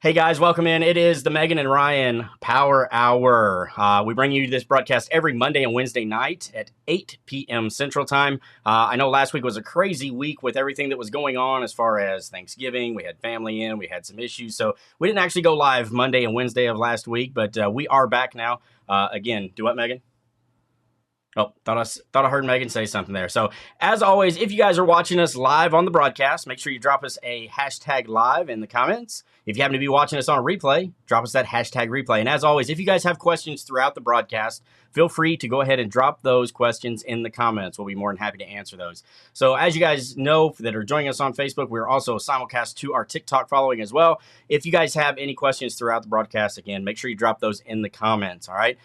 Hey guys, welcome in. It is the Megan and Ryan Power Hour. We bring you this broadcast every Monday and Wednesday night at 8 p.m. Central Time. I know last week was a crazy week with everything that was going on as far as Thanksgiving. We had family in, we had some issues. So we didn't actually go live Monday and Wednesday of last week, but we are back now. Again, do what, Megan? Oh, thought I heard Megan say something there. So, as always, if you guys are watching us live on the broadcast, make sure you drop us a hashtag live in the comments. If you happen to be watching us on a replay, drop us that hashtag replay. And as always, if you guys have questions throughout the broadcast, feel free to go ahead and drop those questions in the comments. We'll be more than happy to answer those. So, as you guys know that are joining us on Facebook, we're also simulcast to our TikTok following as well. If you guys have any questions throughout the broadcast, again, make sure you drop those in the comments. All right.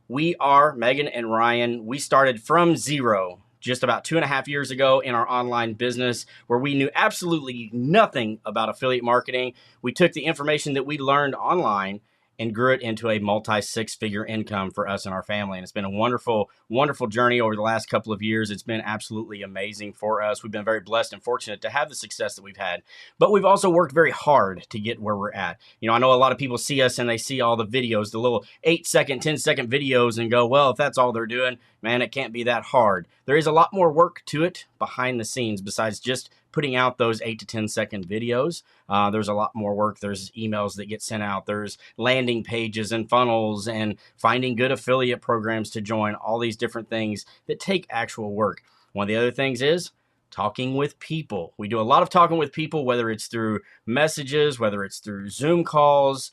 We are Megan and Ryan. We started from zero just about 2.5 years ago in our online business where we knew absolutely nothing about affiliate marketing. We took the information that we learned online and grew it into a multi-six-figure income for us and our family. And it's been a wonderful, wonderful journey over the last couple of years. It's been absolutely amazing for us. We've been very blessed and fortunate to have the success that we've had. But we've also worked very hard to get where we're at. You know, I know a lot of people see us and they see all the videos, the little 8-second, 10-second videos and go, well, if that's all they're doing, man, it can't be that hard. There is a lot more work to it behind the scenes besides just putting out those 8 to 10-second videos. There's a lot more work. There's emails that get sent out. There's landing pages and funnels and finding good affiliate programs to join, all these different things that take actual work. One of the other things is talking with people. We do a lot of talking with people, whether it's through messages, whether it's through Zoom calls.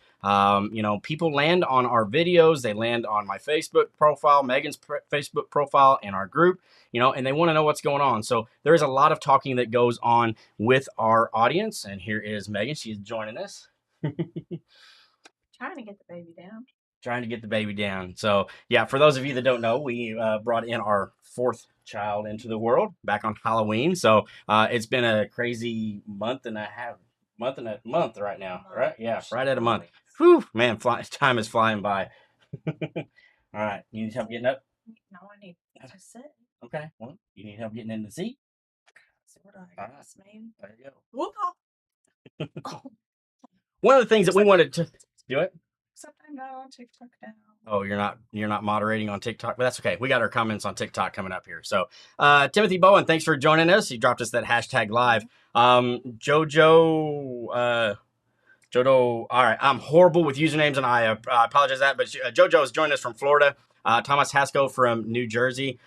People land on our videos. They land on my Facebook profile, Megan's Facebook profile, and our group, and they want to know what's going on. So there is a lot of talking that goes on with our audience. And here is Megan. She's joining us. Trying to get the baby down. Trying to get the baby down. So, yeah, for those of you that don't know, we brought in our fourth child into the world back on Halloween. So it's been a crazy month and a month right now, right? Yeah, right at a month. Whew, man, time is flying by. All right, you need help getting up? No, I need to sit. Okay, well, you need help getting in the seat? So what do I got? Right. Maybe. There you go. Whoop. One of the things that we wanted to do it. Except I'm not on TikTok now. Oh, you're not moderating on TikTok, but that's okay. We got our comments on TikTok coming up here. So, Timothy Bowen, thanks for joining us. He dropped us that hashtag live. Jojo, all right. I'm horrible with usernames, and I apologize for that. But Jojo has joined us from Florida. Thomas Haskell from New Jersey.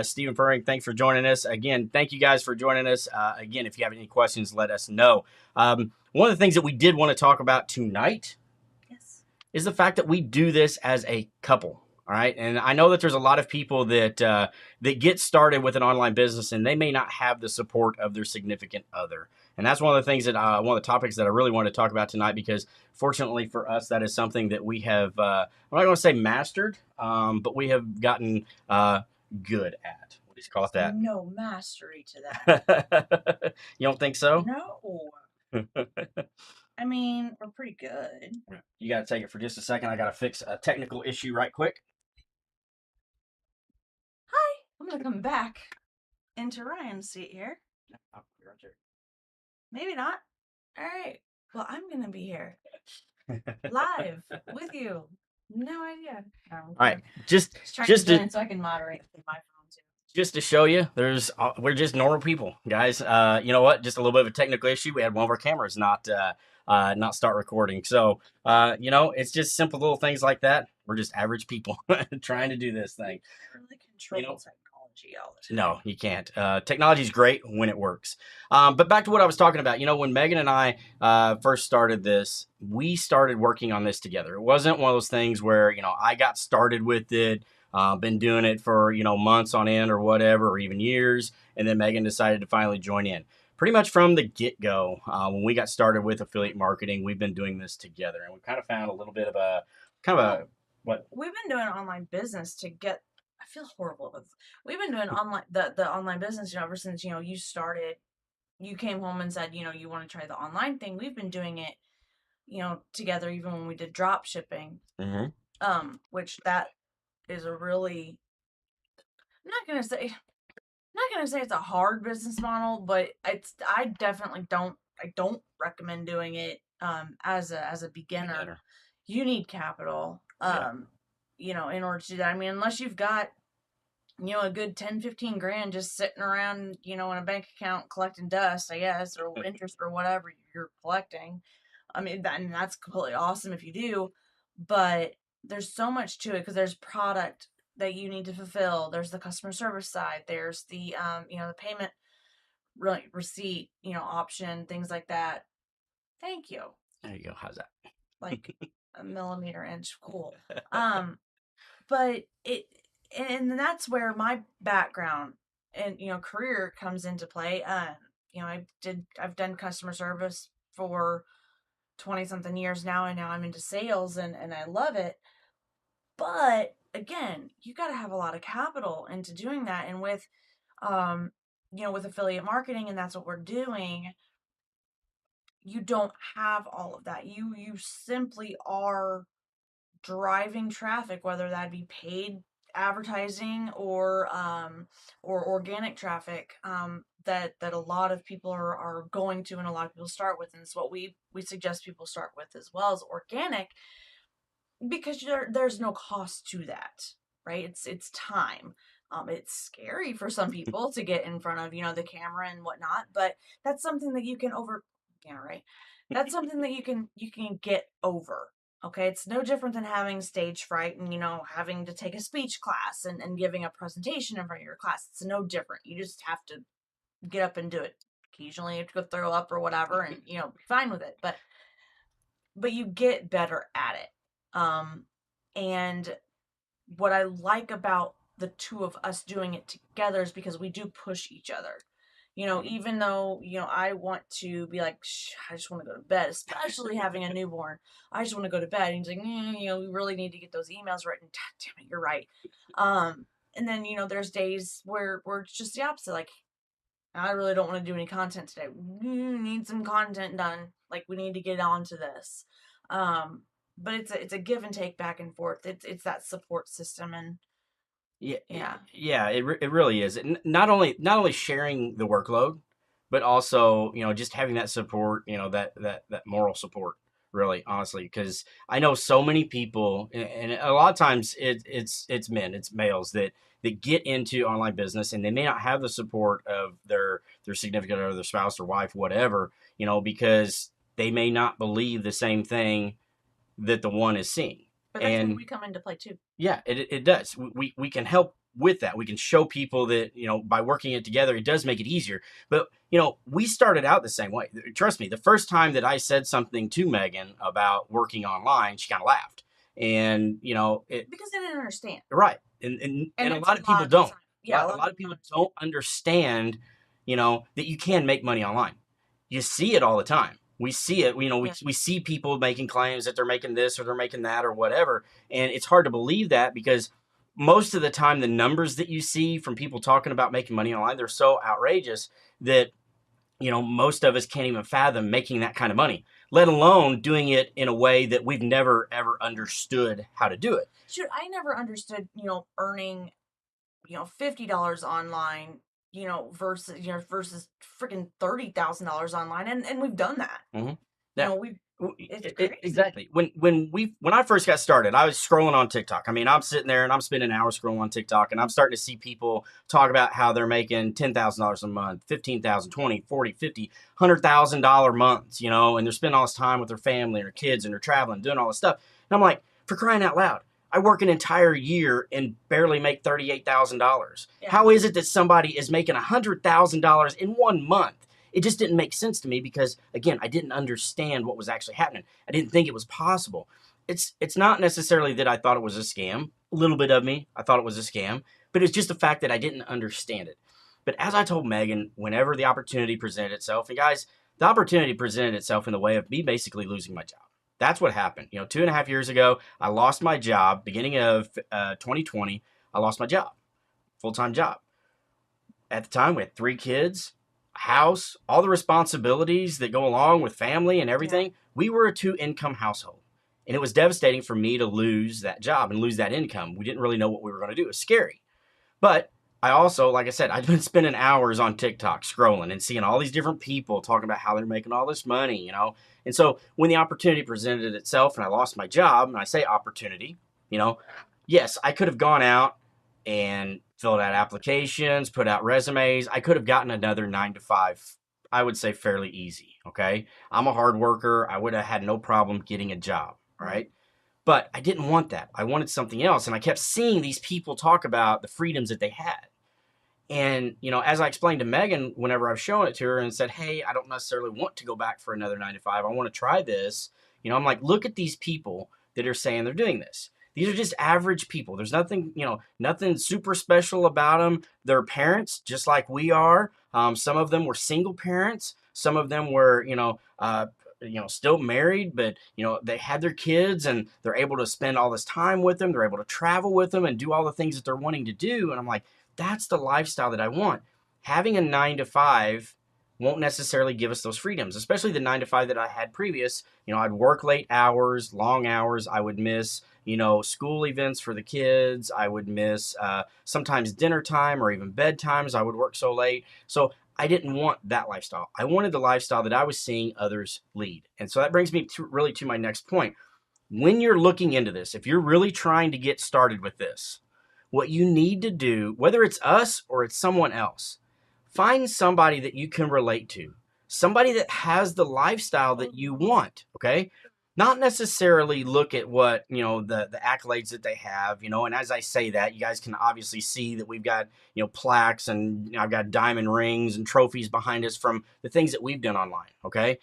Stephen Furring, thanks for joining us. Again, thank you guys for joining us. Again, if you have any questions, let us know. One of the things that we did want to talk about tonight is the fact that we do this as a couple. All right. And I know that there's a lot of people that get started with an online business and they may not have the support of their significant other. And that's one of the things that one of the topics that I really want to talk about tonight, because fortunately for us, that is something that we have, I'm not going to say mastered, but we have gotten good at. What do you call that? No mastery to that. You don't think so? No. I mean, we're pretty good. You got to take it for just a second. I got to fix a technical issue right quick. Hi, I'm going to come back into Ryan's seat here. Oh, you're right there. Maybe not. All right. Well, I'm going to be here live with you. No idea. All right. Just so I can moderate my phone too. Just to show you, we're just normal people, guys. You know what? Just a little bit of a technical issue. We had one of our cameras not start recording. So, it's just simple little things like that. We're just average people trying to do this thing. Really control technology all the time. No, you can't. Technology is great when it works. But back to what I was talking about. When Megan and I first started this, we started working on this together. It wasn't one of those things where, I got started with it, been doing it for, months on end or whatever, or even years. And then Megan decided to finally join in. Pretty much from the get-go, when we got started with affiliate marketing, we've been doing this together. And we kind of found a little bit of what? We've been doing online business to get, I feel horrible with, we've been doing the online business, ever since, you started, you came home and said, you want to try the online thing. We've been doing it, together, even when we did drop shipping, which that is a really, I'm not going to say it's a hard business model, but I definitely don't recommend doing it as a beginner, Beginner. you need capital. Yeah. In order to do that. I mean, unless you've got, a good 10, 15 grand just sitting around, in a bank account collecting dust, I guess, or interest or whatever you're collecting. I mean, and that's completely awesome if you do, but there's so much to it because there's product that you need to fulfill. There's the customer service side. There's the, the payment receipt, option, things like that. Thank you. There you go. How's that? Like a millimeter inch. Cool. But and that's where my background and, career comes into play. I've done customer service for 20 something years now, and now I'm into sales, and I love it. But again, you got to have a lot of capital into doing that. And um, with affiliate marketing, and that's what we're doing, you don't have all of that. You simply are driving traffic, whether that be paid advertising or organic traffic, that a lot of people are going to, and a lot of people start with, and it's what we suggest people start with as well as organic, because there's no cost to that, right? It's time. It's scary for some people to get in front of, the camera and whatnot, but that's something that you can yeah, right. That's something that you can get over. Okay. It's no different than having stage fright and, having to take a speech class and giving a presentation in front of your class. It's no different. You just have to get up and do it. Occasionally you have to go throw up or whatever and, be fine with it. But you get better at it. And what I like about the two of us doing it together is because we do push each other. Even though, I want to be like, I just want to go to bed, especially having a newborn. I just want to go to bed. And he's like, we really need to get those emails written. Damn it, you're right. And then, there's days where it's just the opposite. Like, I really don't want to do any content today. We need some content done. Like, we need to get on to this. But it's a give and take back and forth. It's that support system, and Yeah. It really is. Not only sharing the workload, but also just having that support. That moral support. Really, honestly, because I know so many people, and a lot of times it's men, it's males that get into online business, and they may not have the support of their significant other, their spouse, their wife, whatever. Because they may not believe the same thing that the one is seeing. But that's when we come into play too. Yeah, it does. We can help with that. We can show people that, by working it together, it does make it easier. But, we started out the same way. Trust me, the first time that I said something to Megan about working online, she kind of laughed. And, because they didn't understand. Right. And a lot of people don't. Yeah, a lot of people don't understand, that you can make money online. You see it all the time. We see it, we see people making claims that they're making this or they're making that or whatever. And it's hard to believe that, because most of the time, the numbers that you see from people talking about making money online, they're so outrageous that, most of us can't even fathom making that kind of money, let alone doing it in a way that we've never, ever understood how to do it. Shoot, I never understood, earning, $50 online, versus freaking $30,000 online, and we've done that. Mm-hmm. Yeah. It's crazy. Exactly. When I first got started, I was scrolling on TikTok. I mean, I'm sitting there and I'm spending hours scrolling on TikTok, and I'm starting to see people talk about how they're making $10,000 a month, $15,000, $20,000, $40,000, $50,000, $100,000 months, and they're spending all this time with their family and their kids, and they're traveling, doing all this stuff. And I'm like, for crying out loud, I work an entire year and barely make $38,000. Yeah. How is it that somebody is making $100,000 in 1 month? It just didn't make sense to me because, again, I didn't understand what was actually happening. I didn't think it was possible. It's not necessarily that I thought it was a scam. A little bit of me, I thought it was a scam, but it's just the fact that I didn't understand it. But as I told Megan, whenever the opportunity presented itself, and guys, the opportunity presented itself in the way of me basically losing my job. That's what happened. 2.5 years ago, I lost my job. Beginning of 2020, I lost my job, full-time job. At the time, we had 3 kids, a house, all the responsibilities that go along with family and everything. Yeah. We were a 2-income household, and it was devastating for me to lose that job and lose that income. We didn't really know what we were going to do. It was scary. But I also, like I said, I've been spending hours on TikTok scrolling and seeing all these different people talking about how they're making all this money, you know. And so when the opportunity presented itself and I lost my job, and I say opportunity, you know, yes, I could have gone out and filled out applications, put out resumes. I could have gotten another 9 to 5, I would say fairly easy. Okay. I'm a hard worker. I would have had no problem getting a job. Right. But I didn't want that. I wanted something else. And I kept seeing these people talk about the freedoms that they had. And, you know, as I explained to Megan, whenever I've shown it to her and said, hey, I don't necessarily want to go back for another 9 to 5. I want to try this. You know, I'm like, look at these people that are saying they're doing this. These are just average people. There's nothing, you know, nothing super special about them. They're parents just like we are. Some of them were single parents. Some of them were, still married, but, you know, they had their kids and they're able to spend all this time with them. They're able to travel with them and do all the things that they're wanting to do. And I'm like, that's the lifestyle that I want. Having a 9 to 5 won't necessarily give us those freedoms, especially the 9 to 5 that I had previous. You know, I'd work late hours, long hours. I would miss, you know, school events for the kids. I would miss sometimes dinner time or even bedtimes. I would work so late. So I didn't want that lifestyle. I wanted the lifestyle that I was seeing others lead. And so that brings me to my next point. When you're looking into this, if you're really trying to get started with this, what you need to do, whether it's us or it's someone else, find somebody that you can relate to, somebody that has the lifestyle that you want, okay? Not necessarily look at what, you know, the accolades that they have, you know, and as I say that, you guys can obviously see that we've got, you know, plaques and, you know, I've got diamond rings and trophies behind us from the things that we've done online, okay?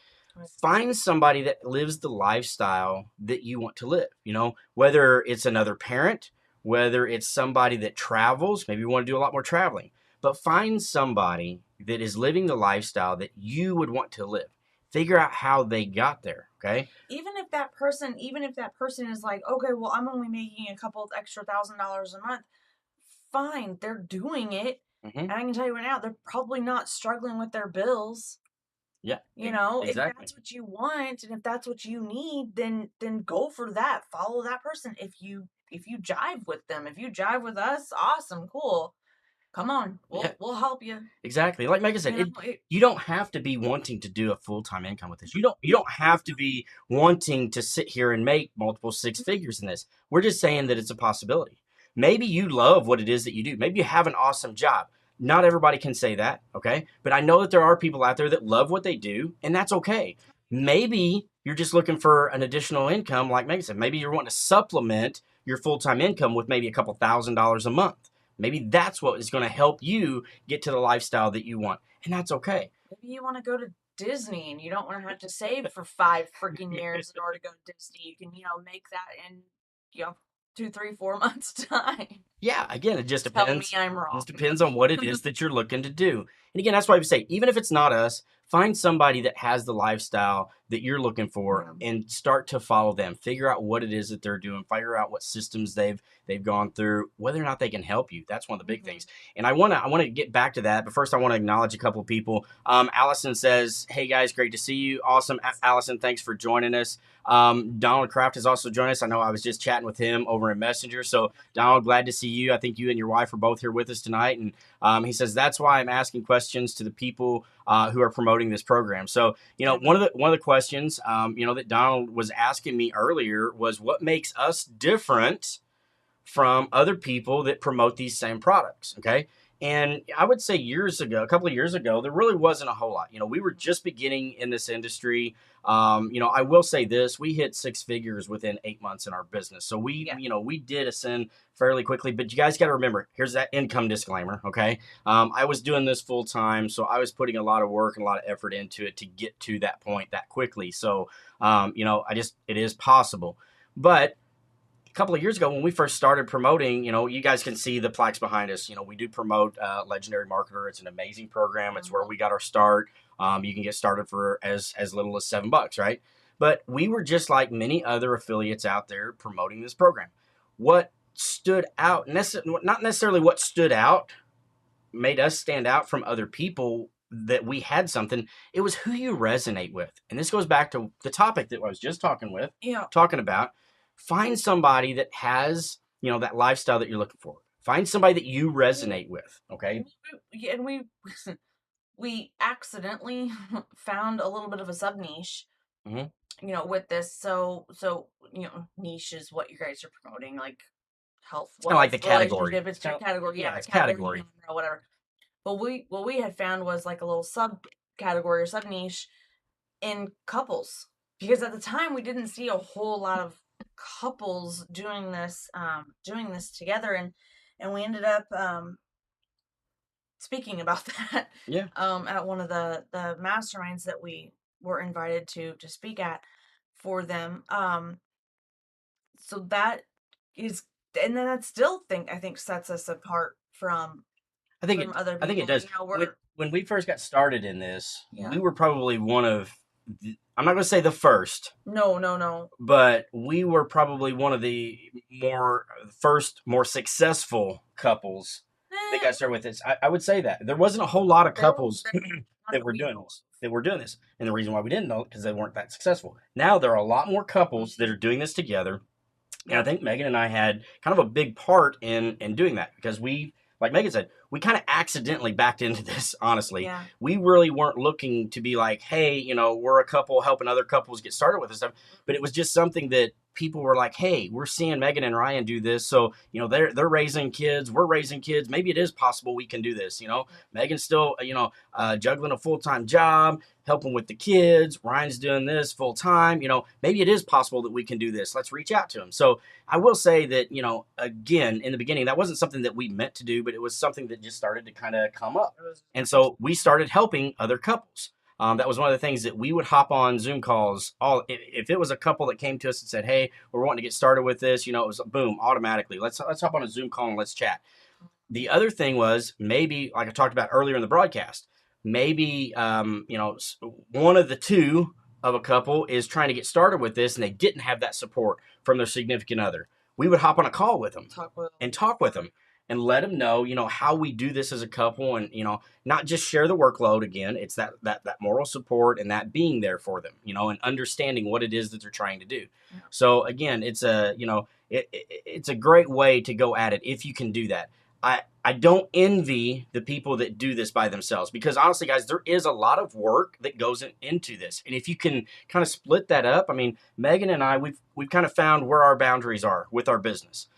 Find somebody that lives the lifestyle that you want to live, you know, whether it's another parent, whether it's somebody that travels, maybe you want to do a lot more traveling, but find somebody that is living the lifestyle that you would want to live. Figure out how they got there, okay? Even if that person is like, okay, well, I'm only making a couple of extra $1,000 a month, fine, they're doing it. And I can tell you right now, they're probably not struggling with their bills. Yeah. You know, exactly. If that's what you want and if that's what you need, then go for that. Follow that person. If you jive with them, if you jive with us, awesome, cool. Come on, we'll help you. Exactly. Like Megan said, you don't have to be wanting to do a full-time income with this. You don't have to be wanting to sit here and make multiple six figures in this. We're just saying that it's a possibility. Maybe you love what it is that you do. Maybe you have an awesome job. Not everybody can say that, okay? But I know that there are people out there that love what they do, and that's okay. Maybe you're just looking for an additional income, like Megan said. Maybe you're wanting to supplement your full-time income with maybe a couple $1,000s a month. Maybe that's what is going to help you get to the lifestyle that you want, and that's okay. Maybe you want to go to Disney and you don't want to have to save for 5 freaking years in order to go to Disney. You can, make that in, 2, 3, 4 months time. Yeah, again, it just depends. Tell me I'm wrong. It just depends on what it is that you're looking to do. And again, that's why we say, even if it's not us, find somebody that has the lifestyle that you're looking for and start to follow them. Figure out what it is that they're doing. Figure out what systems they've gone through, whether or not they can help you. That's one of the big things. And I want to get back to that, but first I want to acknowledge a couple of people. Allison says, hey guys, great to see you. Awesome. Allison, thanks for joining us. Donald Kraft has also joined us. I know I was just chatting with him over in Messenger. So Donald, glad to see you. I think you and your wife are both here with us tonight. And he says, that's why I'm asking questions to the people who are promoting this program. So, one of the questions, that Donald was asking me earlier was what makes us different from other people that promote these same products. Okay. And I would say a couple of years ago, there really wasn't a whole lot. We were just beginning in this industry. I will say this, we hit 6 figures within 8 months in our business. So we did ascend fairly quickly, but you guys got to remember, here's that income disclaimer. Okay. I was doing this full time. So I was putting a lot of work and a lot of effort into it to get to that point that quickly. So, it is possible, but a couple of years ago when we first started promoting, you guys can see the plaques behind us. We do promote Legendary Marketer. It's an amazing program. It's where we got our start. You can get started for as little as $7, right? But we were just like many other affiliates out there promoting this program. What stood out, not necessarily what stood out, made us stand out from other people that we had something. It was who you resonate with. And this goes back to the topic that I was just talking about. Find somebody that has, that lifestyle that you're looking for. Find somebody that you resonate with. Okay. And we accidentally found a little bit of a sub niche, Hmm. with this. So niche is what you guys are promoting, like health, It's kind of like the wealth, category. relationship. It's category, yeah, It's category, category. genre, whatever. But what we had found was like a little sub category or sub niche in couples, because at the time we didn't see a whole lot of couples doing this together, and we ended up speaking about that Yeah. at one of the masterminds that we were invited to speak at for them. So that is, and then that still I think sets us apart from other I think it people. does. We're When we first got started in this, yeah. we were probably one of I'm not going to say the first, No. but we were probably one of the more successful couples that got started with this. I would say that there wasn't a whole lot of couples that were doing this, and the reason why we didn't know because they weren't that successful. Now there are a lot more couples that are doing this together, and I think Megan and I had kind of a big part in doing that because we, like Megan said, we kind of accidentally backed into this, honestly. Yeah. We really weren't looking to be like, hey, we're a couple helping other couples get started with this stuff. But it was just something that people were like, hey, we're seeing Megan and Ryan do this. So, they're raising kids. We're raising kids. Maybe it is possible we can do this. Megan's still, juggling a full-time job, helping with the kids. Ryan's doing this full time. Maybe it is possible that we can do this. Let's reach out to him. So I will say that, again, in the beginning, that wasn't something that we meant to do, but it was something that just started to kind of come up. And so we started helping other couples. That was one of the things that we would hop on Zoom calls. If it was a couple that came to us and said, "Hey, we're wanting to get started with this," it was boom, automatically. Let's hop on a Zoom call and let's chat. The other thing was maybe, like I talked about earlier in the broadcast, maybe one of the two of a couple is trying to get started with this and they didn't have that support from their significant other. We would hop on a call with them and talk with them and let them know, how we do this as a couple and, not just share the workload again. It's that moral support and that being there for them, and understanding what it is that they're trying to do. Yeah. So again, it's it's a great way to go at it if you can do that. I don't envy the people that do this by themselves because honestly, guys, there is a lot of work that goes into this. And if you can kind of split that up, I mean, Megan and I, we've kind of found where our boundaries are with our business.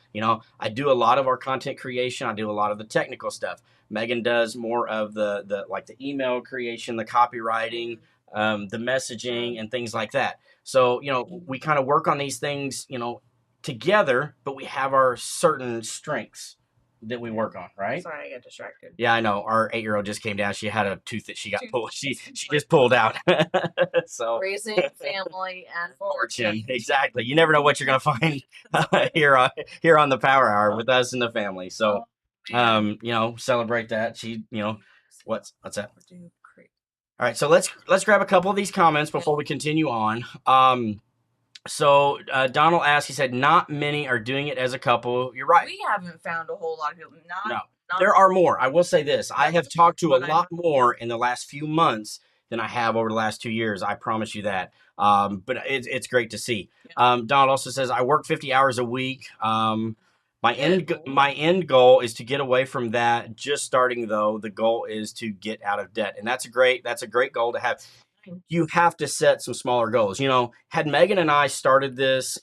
I do a lot of our content creation. I do a lot of the technical stuff. Megan does more of the like the email creation, the copywriting, the messaging and things like that. So, we kind of work on these things, together, but we have our certain strengths that we work on, right? Sorry, I got distracted. Yeah, I know. Our 8-year-old just came down. She had a tooth that she got pulled. She just pulled out. So raising family and fortune. Exactly. You never know what you're gonna find here on the Power Hour with us and the family. So, celebrate that. She, what's that? All right. So let's grab a couple of these comments before we continue on. So Donald asked, he said, not many are doing it as a couple. You're right. We haven't found a whole lot of people. No, there are more. I will say this. I have talked to a lot more in the last few months than I have over the last 2 years. I promise you that. But it's great to see. Yeah. Donald also says, I work 50 hours a week. My end goal is to get away from that. Just starting though, the goal is to get out of debt. And that's a great goal to have. You have to set some smaller goals. Had Megan and I started this,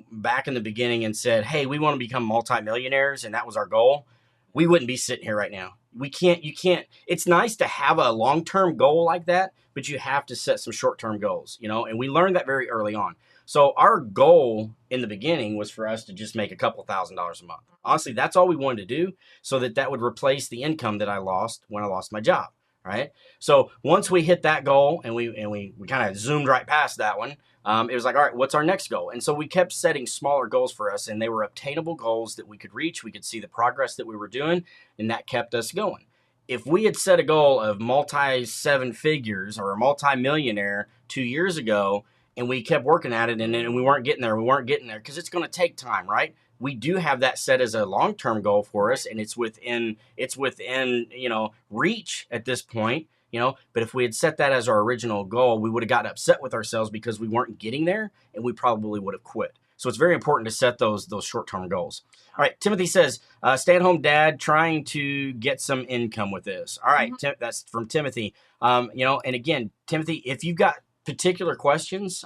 back in the beginning and said, hey, we want to become multimillionaires, and that was our goal, we wouldn't be sitting here right now. You can't, it's nice to have a long-term goal like that, but you have to set some short-term goals, and we learned that very early on. So our goal in the beginning was for us to just make a couple $1,000s a month. Honestly, that's all we wanted to do so that would replace the income that I lost when I lost my job. Right. So once we hit that goal and we kind of zoomed right past that one, it was like, all right, what's our next goal? And so we kept setting smaller goals for us, and they were obtainable goals that we could reach. We could see the progress that we were doing, and that kept us going. If we had set a goal of multi-seven figures or a multi-millionaire 2 years ago, and we kept working at it and we weren't getting there because it's going to take time, right? We do have that set as a long-term goal for us, and it's within reach at this point, but if we had set that as our original goal, we would have gotten upset with ourselves because we weren't getting there, and we probably would have quit. So it's very important to set those short-term goals. All right, Timothy says, stay-at-home dad trying to get some income with this. All right, that's from Timothy. And again, Timothy, if you've got particular questions,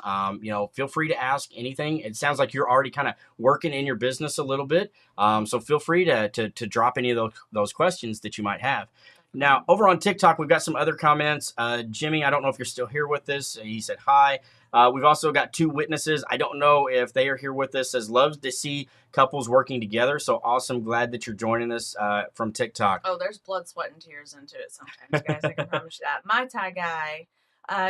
feel free to ask anything. It sounds like you're already kind of working in your business a little bit. So feel free to drop any of those questions that you might have. Now, over on TikTok, we've got some other comments. Jimmy, I don't know if you're still here with us. He said hi. We've also got 2 witnesses. I don't know if they are here with us. Says loves to see couples working together. So awesome. Glad that you're joining us from TikTok. Oh, there's blood, sweat, and tears into it sometimes, guys. I can promise you that. My Thai guy.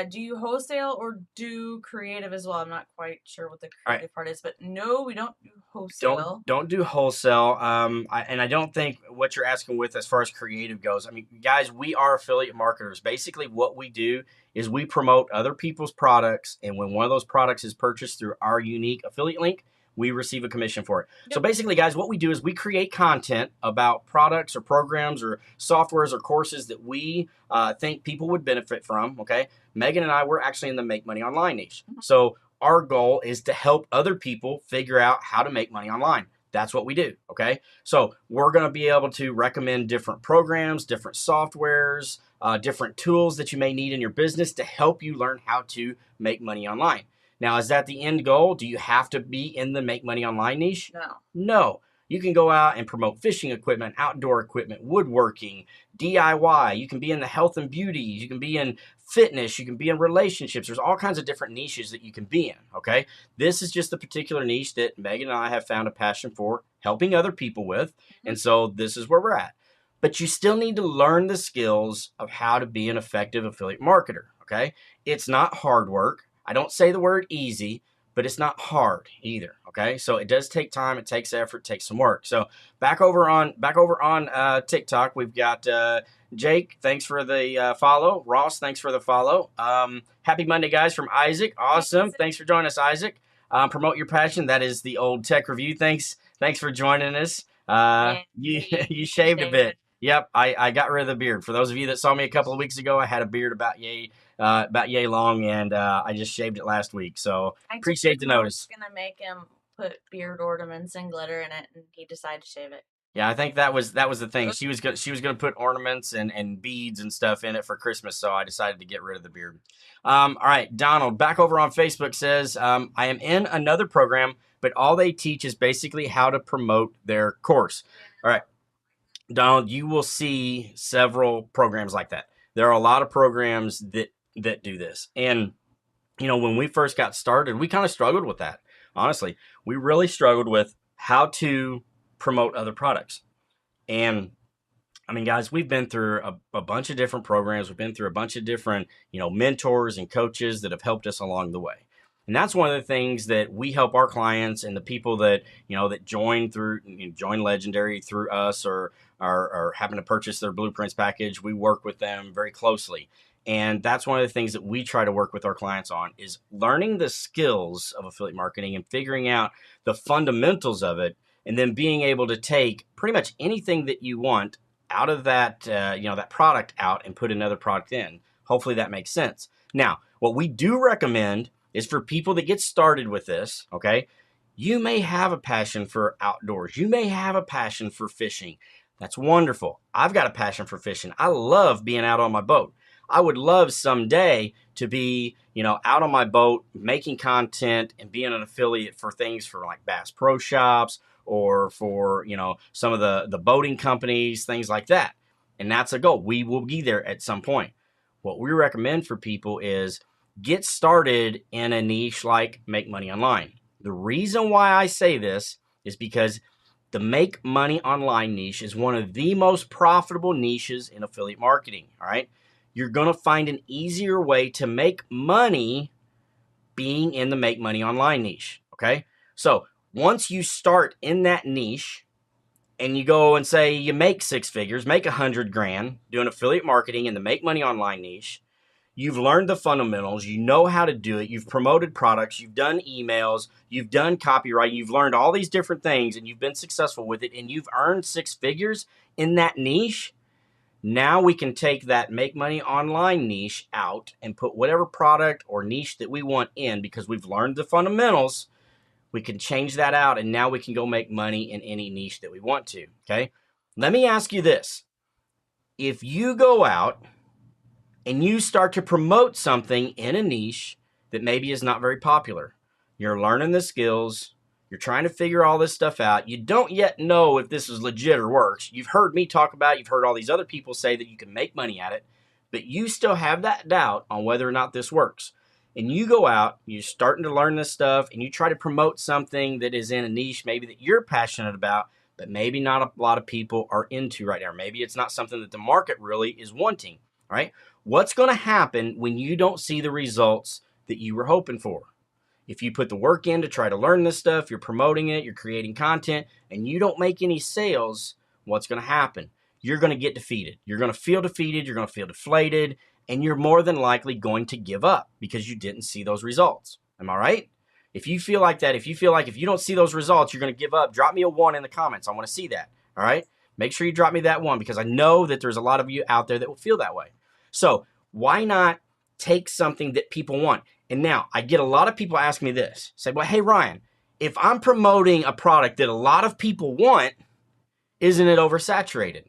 Do you wholesale or do creative as well? I'm not quite sure what the creative part is, but no, we don't do wholesale. Don't do wholesale. I don't think what you're asking with as far as creative goes. I mean, guys, we are affiliate marketers. Basically, what we do is we promote other people's products, and when one of those products is purchased through our unique affiliate link, we receive a commission for it. Yep. So basically, guys, what we do is we create content about products or programs or softwares or courses that we think people would benefit from, okay? Megan and I, we're actually in the Make Money Online niche. So our goal is to help other people figure out how to make money online. That's what we do, okay? So we're going to be able to recommend different programs, different softwares, different tools that you may need in your business to help you learn how to make money online. Now, is that the end goal? Do you have to be in the Make Money Online niche? No. You can go out and promote fishing equipment, outdoor equipment, woodworking, DIY. You can be in the health and beauty. You can be in fitness. You can be in relationships. There's all kinds of different niches that you can be in, okay? This is just the particular niche that Megan and I have found a passion for helping other people with, and so this is where we're at. But you still need to learn the skills of how to be an effective affiliate marketer, okay? It's not hard work. I don't say the word easy, but it's not hard either, okay? So it does take time, it takes effort, it takes some work. So back over on TikTok, we've got Jake, thanks for the follow. Ross, thanks for the follow. Happy Monday, guys, from Isaac. Awesome. Thanks for joining us, Isaac. Promote your passion. That is the old tech review. Thanks for joining us. You shaved a bit. Yep, I got rid of the beard. For those of you that saw me a couple of weeks ago, I had a beard about yay long, and I just shaved it last week. So appreciate the notice. I was gonna make him put beard ornaments and glitter in it, and he decided to shave it. Yeah, I think that was the thing. She was gonna put ornaments and beads and stuff in it for Christmas, so I decided to get rid of the beard. All right, Donald, back over on Facebook says, I am in another program, but all they teach is basically how to promote their course. All right. Donald, you will see several programs like that. There are a lot of programs that do this. And, when we first got started, we kind of struggled with that. Honestly, we really struggled with how to promote other products. And I mean, guys, we've been through a bunch of different programs. We've been through a bunch of different, mentors and coaches that have helped us along the way. And that's one of the things that we help our clients and the people that, that join Legendary through us or having to purchase their Blueprints package. We work with them very closely. And that's one of the things that we try to work with our clients on is learning the skills of affiliate marketing and figuring out the fundamentals of it, and then being able to take pretty much anything that you want out of that, that product out and put another product in. Hopefully that makes sense. Now, what we do recommend is for people that get started with this, okay, you may have a passion for outdoors. You may have a passion for fishing. That's wonderful. I've got a passion for fishing. I love being out on my boat. I would love someday to be, out on my boat, making content and being an affiliate for things for like Bass Pro Shops or for, some of the boating companies, things like that. And that's a goal. We will be there at some point. What we recommend for people is get started in a niche like Make Money Online. The reason why I say this is because the Make Money Online niche is one of the most profitable niches in affiliate marketing, all right? You're going to find an easier way to make money being in the Make Money Online niche, okay? So once you start in that niche and you go and say you make 6 figures, make $100,000 doing affiliate marketing in the Make Money Online niche, you've learned the fundamentals, you know how to do it, you've promoted products, you've done emails, you've done copywriting, you've learned all these different things and you've been successful with it and you've earned 6 figures in that niche. Now we can take that Make Money Online niche out and put whatever product or niche that we want in because we've learned the fundamentals. We can change that out, and now we can go make money in any niche that we want to, okay? Let me ask you this. If you go out and you start to promote something in a niche that maybe is not very popular, you're learning the skills, you're trying to figure all this stuff out, you don't yet know if this is legit or works. You've heard me talk about it, you've heard all these other people say that you can make money at it, but you still have that doubt on whether or not this works. And you go out, you're starting to learn this stuff, and you try to promote something that is in a niche maybe that you're passionate about, but maybe not a lot of people are into right now. Maybe it's not something that the market really is wanting, right? What's going to happen when you don't see the results that you were hoping for? If you put the work in to try to learn this stuff, you're promoting it, you're creating content, and you don't make any sales, what's going to happen? You're going to get defeated. You're going to feel defeated. You're going to feel deflated, and you're more than likely going to give up because you didn't see those results. Am I right? If you feel like that, if you feel like if you don't see those results, you're going to give up, drop me a 1 in the comments. I want to see that. All right? Make sure you drop me that 1 because I know that there's a lot of you out there that will feel that way. So why not take something that people want? And now I get a lot of people ask me this. Say, well, hey, Ryan, if I'm promoting a product that a lot of people want, isn't it oversaturated?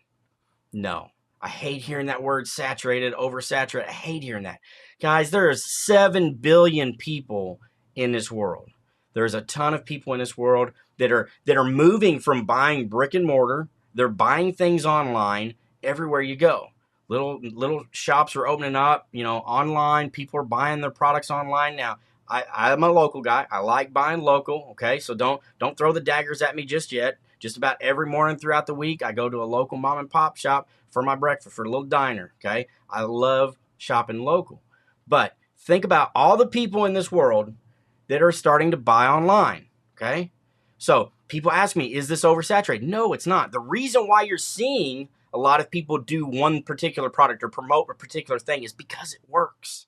No. I hate hearing that word saturated, oversaturated. I hate hearing that. Guys, there's 7 billion people in this world. There's a ton of people in this world that are moving from buying brick and mortar. They're buying things online everywhere you go. Little shops are opening up, online. People are buying their products online now. I'm a local guy. I like buying local, okay? So don't throw the daggers at me just yet. Just about every morning throughout the week, I go to a local mom and pop shop for my breakfast, for a little diner, okay? I love shopping local. But think about all the people in this world that are starting to buy online, okay? So people ask me, is this oversaturated? No, it's not. The reason why you're seeing a lot of people do one particular product or promote a particular thing is because it works.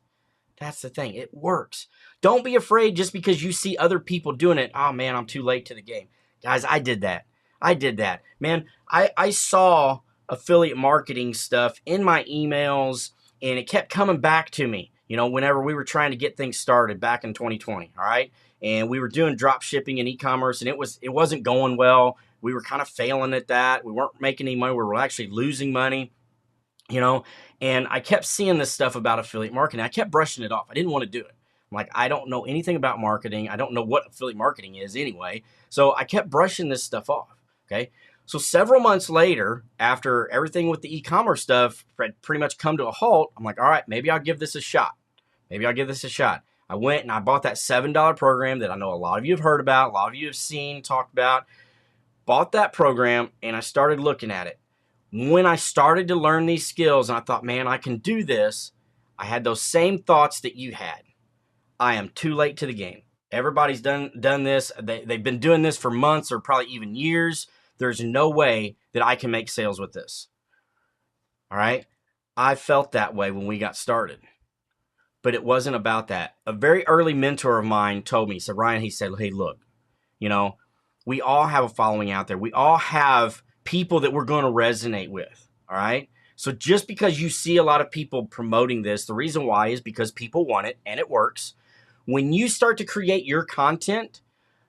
That's the thing. It works. Don't be afraid just because you see other people doing it. Oh, man, I'm too late to the game. Guys, I did that. Man, I saw affiliate marketing stuff in my emails, and it kept coming back to me, whenever we were trying to get things started back in 2020, all right? And we were doing drop shipping and e-commerce, and it wasn't going well. We were kind of failing at that. We weren't making any money. We were actually losing money, and I kept seeing this stuff about affiliate marketing. I kept brushing it off. I didn't want to do it. I'm like, I don't know anything about marketing. I don't know what affiliate marketing is anyway. So I kept brushing this stuff off, okay? So several months later, after everything with the e-commerce stuff had pretty much come to a halt, I'm like, all right, maybe I'll give this a shot. I went and I bought that $7 program that I know a lot of you have heard about, a lot of you have seen, talked about. Bought that program, and I started looking at it. When I started to learn these skills, and I thought, man, I can do this, I had those same thoughts that you had. I am too late to the game. Everybody's done this. They've been doing this for months or probably even years. There's no way that I can make sales with this. All right? I felt that way when we got started. But it wasn't about that. A very early mentor of mine told me, Ryan, he said, hey, look, we all have a following out there. We all have people that we're going to resonate with, all right? So just because you see a lot of people promoting this, the reason why is because people want it and it works. When you start to create your content,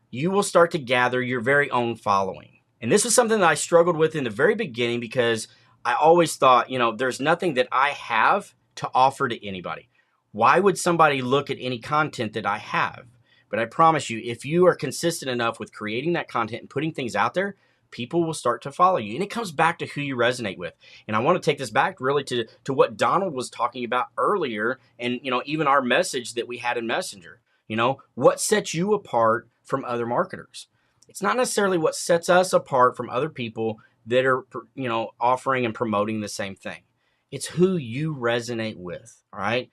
you will start to gather your very own following. And this is something that I struggled with in the very beginning because I always thought, there's nothing that I have to offer to anybody. Why would somebody look at any content that I have? But I promise you, if you are consistent enough with creating that content and putting things out there, people will start to follow you. And it comes back to who you resonate with. And I want to take this back really to what Donald was talking about earlier and, even our message that we had in Messenger. What sets you apart from other marketers? It's not necessarily what sets us apart from other people that are, offering and promoting the same thing. It's who you resonate with, all right?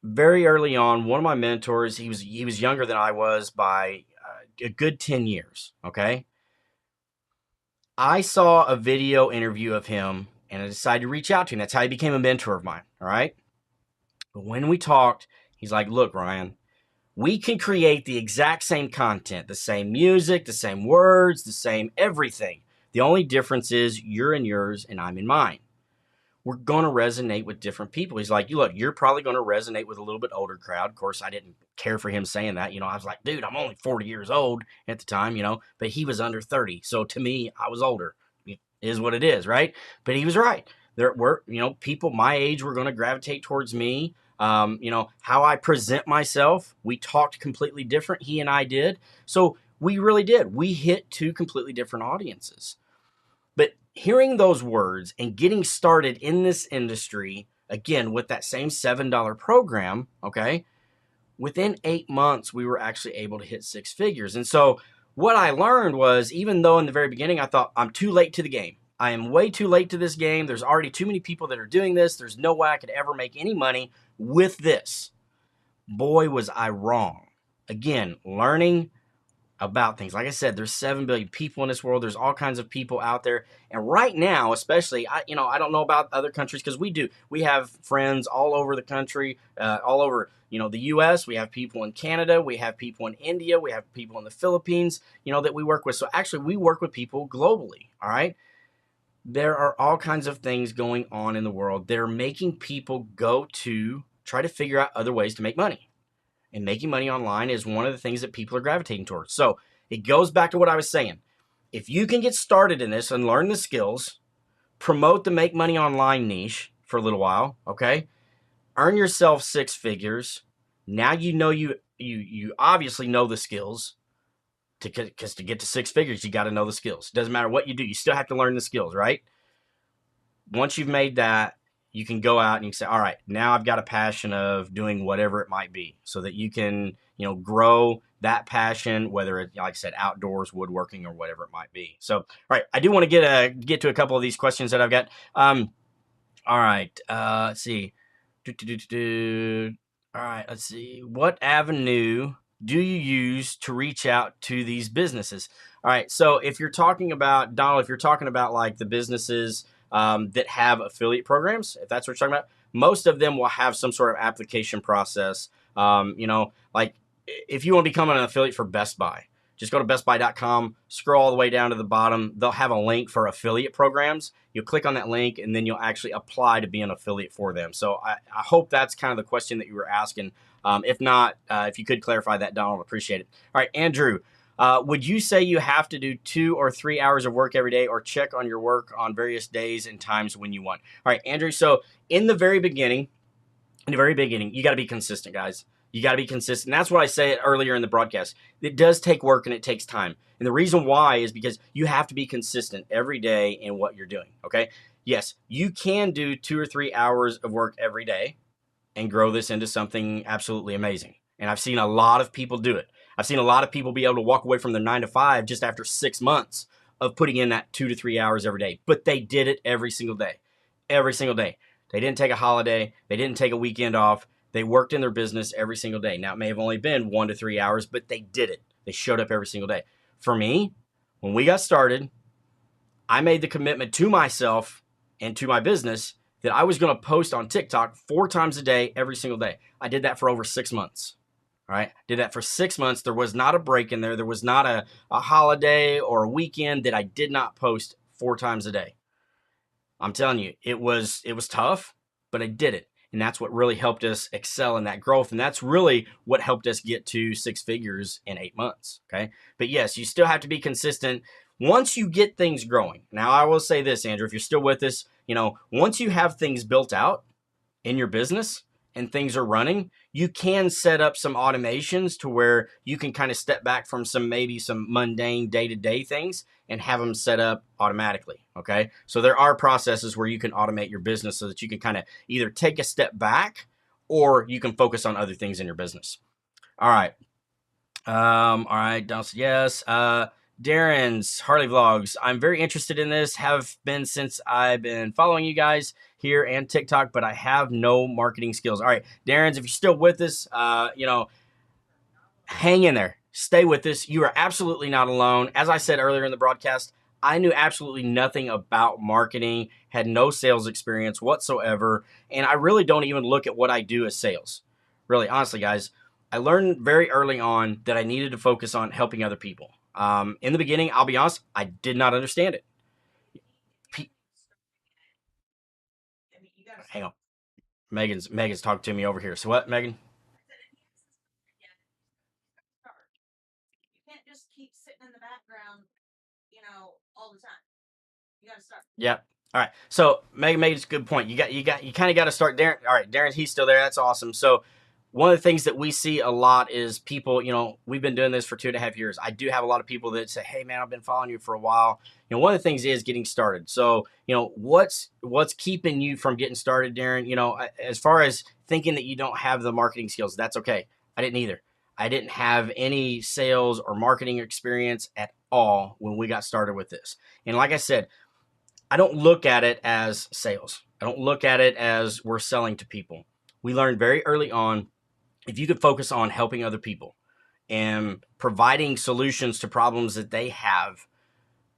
Very early on, one of my mentors, he was younger than I was by a good 10 years, okay? I saw a video interview of him, and I decided to reach out to him. That's how he became a mentor of mine, all right? But when we talked, he's like, look, Ryan, we can create the exact same content, the same music, the same words, the same everything. The only difference is you're in yours and I'm in mine. we're going to resonate with different people. He's like, you look, you're probably going to resonate with a little bit older crowd. Of course, I didn't care for him saying that. I was like, dude, I'm only 40 years old at the time, but he was under 30. So to me, I was older. It is what it is, right? But he was right. There were, people my age were going to gravitate towards me. How I present myself, we talked completely different. He and I did. So we really did. We hit two completely different audiences. But hearing those words and getting started in this industry, again, with that same $7 program, okay, within 8 months, we were actually able to hit six figures. And so what I learned was, even though in the very beginning I thought I'm too late to the game, I am way too late to this game. There's already too many people that are doing this. There's no way I could ever make any money with this. Boy, was I wrong. Again, learning about things. Like I said, there's 7 billion people in this world. There's all kinds of people out there. And right now, especially, I don't know about other countries, because we have friends all over the country, all over, the US. We have people in Canada. We have people in India. We have people in the Philippines, that we work with. So actually, we work with people globally. All right. There are all kinds of things going on in the world. They're making people go to try to figure out other ways to make money. And making money online is one of the things that people are gravitating towards. So it goes back to what I was saying. If you can get started in this and learn the skills, promote the make money online niche for a little while, okay? Earn yourself six figures. Now you obviously know the skills. Because to get to six figures, you got to know the skills. It doesn't matter what you do. You still have to learn the skills, right? Once you've made that, you can go out and you can say, all right, now I've got a passion of doing whatever it might be, so that you can, grow that passion, whether it's, like I said, outdoors, woodworking, or whatever it might be. So, all right, I do want to get to a couple of these questions that I've got. All right, let's see. All right, let's see. What avenue do you use to reach out to these businesses? All right, so if you're talking about, Donald, if you're talking about like the businesses that have affiliate programs, if that's what you're talking about, most of them will have some sort of application process. Like if you want to become an affiliate for Best Buy, just go to bestbuy.com, scroll all the way down to the bottom. They'll have a link for affiliate programs. You'll click on that link, and then you'll actually apply to be an affiliate for them. So I hope that's kind of the question that you were asking. If not, if you could clarify that, Donald, appreciate it. All right, Andrew, would you say you have to do 2 or 3 hours of work every day, or check on your work on various days and times when you want? All right, Andrew, so in the very beginning, you got to be consistent, guys. You got to be consistent. That's what I said earlier in the broadcast. It does take work and it takes time. And the reason why is because you have to be consistent every day in what you're doing, okay? Yes, you can do 2 or 3 hours of work every day and grow this into something absolutely amazing. And I've seen a lot of people do it. I've seen a lot of people be able to walk away from their 9 to 5 just after 6 months of putting in that 2 to 3 hours every day. But they did it every single day. Every single day. They didn't take a holiday. They didn't take a weekend off. They worked in their business every single day. Now, it may have only been 1 to 3 hours, but they did it. They showed up every single day. For me, when we got started, I made the commitment to myself and to my business that I was going to post on TikTok 4 times a day, every single day. I did that for over 6 months. All right. Did that for 6 months. There was not a break in there. There was not a holiday or a weekend that I did not post 4 times a day. I'm telling you, it was tough, but I did it. And that's what really helped us excel in that growth. And that's really what helped us get to 6 figures in 8 months. Okay. But yes, you still have to be consistent once you get things growing. Now, I will say this, Andrew, if you're still with us, once you have things built out in your business and things are running, you can set up some automations to where you can kind of step back from maybe some mundane day-to-day things and have them set up automatically. Okay. So there are processes where you can automate your business so that you can kind of either take a step back or you can focus on other things in your business. All right. All right. Don said yes. Darren's Harley Vlogs. I'm very interested in this. Have been since I've been following you guys here and TikTok, but I have no marketing skills. All right, Darren's, if you're still with us, hang in there. Stay with us. You are absolutely not alone. As I said earlier in the broadcast, I knew absolutely nothing about marketing, had no sales experience whatsoever, and I really don't even look at what I do as sales. Really, honestly, guys, I learned very early on that I needed to focus on helping other people. In the beginning, I'll be honest, I did not understand it. hang on. Megan's talking to me over here. So what, Megan? You can't just keep sitting in the background, all the time. You gotta start. Yeah. All right. So Megan made a good point. You kind of got to start. Darren. All right, Darren, he's still there. That's awesome. So one of the things that we see a lot is people. We've been doing this for 2.5 years. I do have a lot of people that say, "Hey, man, I've been following you for a while." One of the things is getting started. So what's keeping you from getting started, Darren? As far as thinking that you don't have the marketing skills, that's okay. I didn't either. I didn't have any sales or marketing experience at all when we got started with this. And like I said, I don't look at it as sales. I don't look at it as we're selling to people. We learned very early on, if you could focus on helping other people and providing solutions to problems that they have,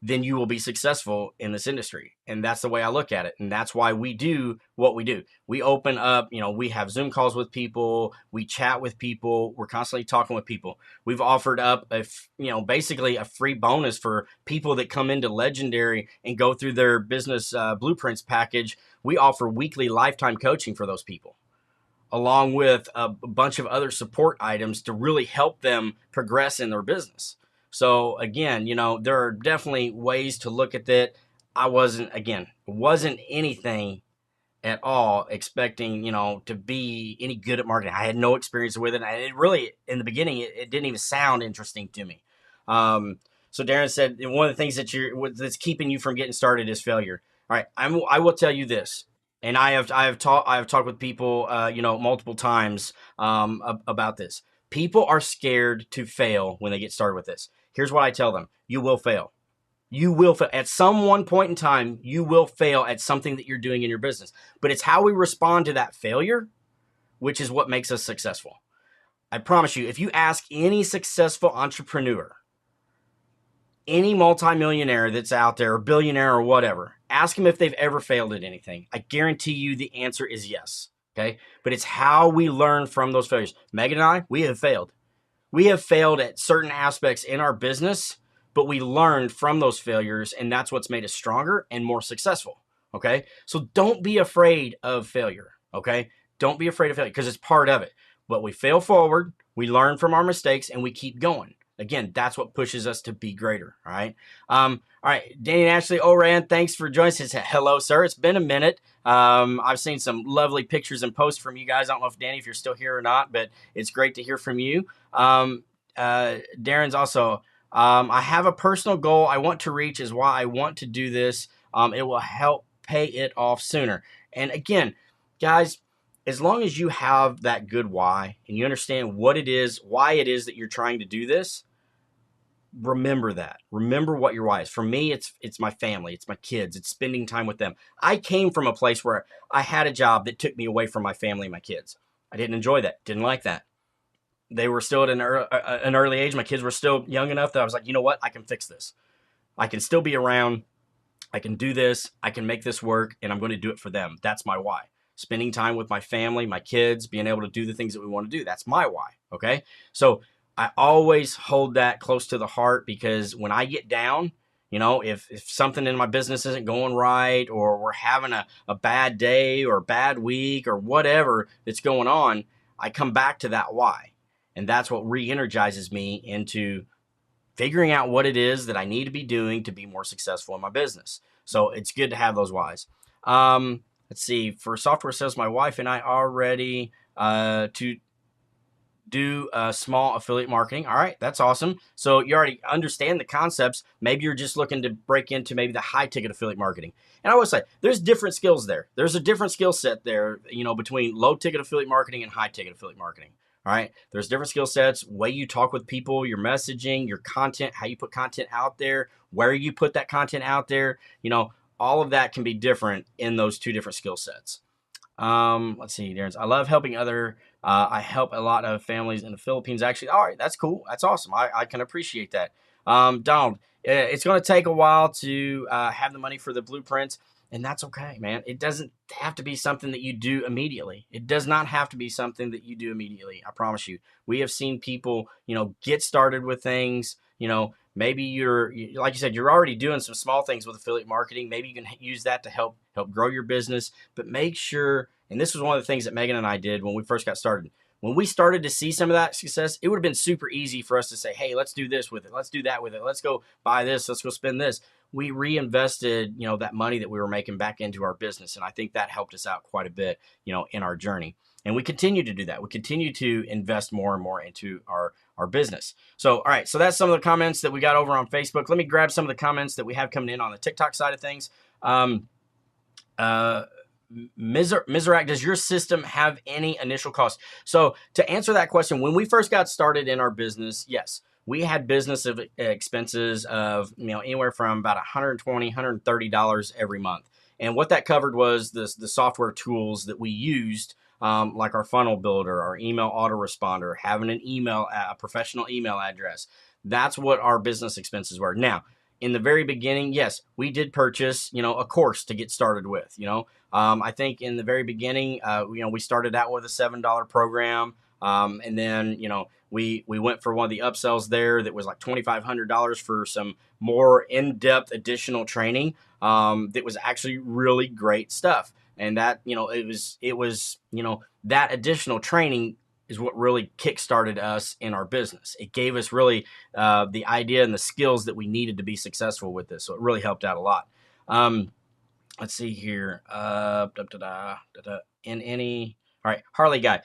then you will be successful in this industry. And that's the way I look at it. And that's why we do what we do. We open up, we have Zoom calls with people, we chat with people, we're constantly talking with people. We've offered up basically a free bonus for people that come into Legendary and go through their business blueprints package. We offer weekly lifetime coaching for those people, along with a bunch of other support items to really help them progress in their business. So again, there are definitely ways to look at that. I wasn't anything at all expecting, to be any good at marketing. I had no experience with it. It really, in the beginning, it didn't even sound interesting to me. So Darren said one of the things that's keeping you from getting started is failure. All right, I will tell you this, and I have talked with people, multiple times about this. People are scared to fail when they get started with this. Here's what I tell them: you will fail. You will fail. At some one point in time, you will fail at something that you're doing in your business. But it's how we respond to that failure, which is what makes us successful. I promise you, if you ask any successful entrepreneur, any multimillionaire that's out there, or billionaire or whatever, ask them if they've ever failed at anything. I guarantee you the answer is yes. Okay. But it's how we learn from those failures. Megan and I, we have failed. We have failed at certain aspects in our business, but we learned from those failures, and that's what's made us stronger and more successful. Okay. So don't be afraid of failure. Okay. Don't be afraid of failure because it's part of it. But we fail forward, we learn from our mistakes, and we keep going. Again, that's what pushes us to be greater. All right. All right. Danny and Ashley Oran, thanks for joining us. Hello, sir. It's been a minute. I've seen some lovely pictures and posts from you guys. I don't know if Danny, if you're still here or not, but it's great to hear from you. Darren's also, I have a personal goal I want to reach is why I want to do this. It will help pay it off sooner. And again, guys, as long as you have that good why and you understand what it is, why it is that you're trying to do this, remember that. Remember what your why is. For me, it's my family, it's my kids, it's spending time with them. I came from a place where I had a job that took me away from my family and my kids. I didn't enjoy that, didn't like that. They were still at an early age. My kids were still young enough that I was like, you know what? I can fix this. I can still be around. I can do this. I can make this work, and I'm going to do it for them. That's my why. Spending time with my family, my kids, being able to do the things that we want to do. That's my why. Okay. So I always hold that close to the heart because when I get down, if something in my business isn't going right, or we're having a bad day or bad week or whatever that's going on, I come back to that why. And that's what re-energizes me into figuring out what it is that I need to be doing to be more successful in my business. So it's good to have those whys. Let's see. For software sales, my wife and I are ready to do small affiliate marketing. All right, that's awesome. So you already understand the concepts. Maybe you're just looking to break into maybe the high ticket affiliate marketing. And I always say there's different skills there. There's a different skill set there, between low ticket affiliate marketing and high ticket affiliate marketing. All right, there's different skill sets, way you talk with people, your messaging, your content, how you put content out there, where you put that content out there. All of that can be different in those two different skill sets. Let's see, Darren's. I love helping I help a lot of families in the Philippines. Actually, all right, that's cool. That's awesome. I can appreciate that. Donald, it's going to take a while to have the money for the blueprints, and that's okay, man. It doesn't have to be something that you do immediately. It does not have to be something that you do immediately. I promise you. We have seen people, get started with things, Maybe like you said, you're already doing some small things with affiliate marketing. Maybe you can use that to help grow your business. But make sure, and this was one of the things that Megan and I did when we first got started. When we started to see some of that success, it would have been super easy for us to say, hey, let's do this with it. Let's do that with it. Let's go buy this. Let's go spend this. We reinvested, that money that we were making back into our business. And I think that helped us out quite a bit, in our journey. And we continue to do that. We continue to invest more and more into our business. So, all right. So that's some of the comments that we got over on Facebook. Let me grab some of the comments that we have coming in on the TikTok side of things. Mizrak, does your system have any initial cost? So to answer that question, when we first got started in our business, yes, we had business expenses of anywhere from about $120, $130 every month. And what that covered was the software tools that we used, like our funnel builder, our email autoresponder, having a professional email address. That's what our business expenses were. Now, in the very beginning, yes, we did purchase, a course to get started with. I think in the very beginning, we started out with a $7 program, and then we went for one of the upsells there that was like $2,500 for some more in-depth additional training. That was actually really great stuff, and that it was that additional training is what really kickstarted us in our business. It gave us really the idea and the skills that we needed to be successful with this. So it really helped out a lot. Let's see here. All right, Harley Guy,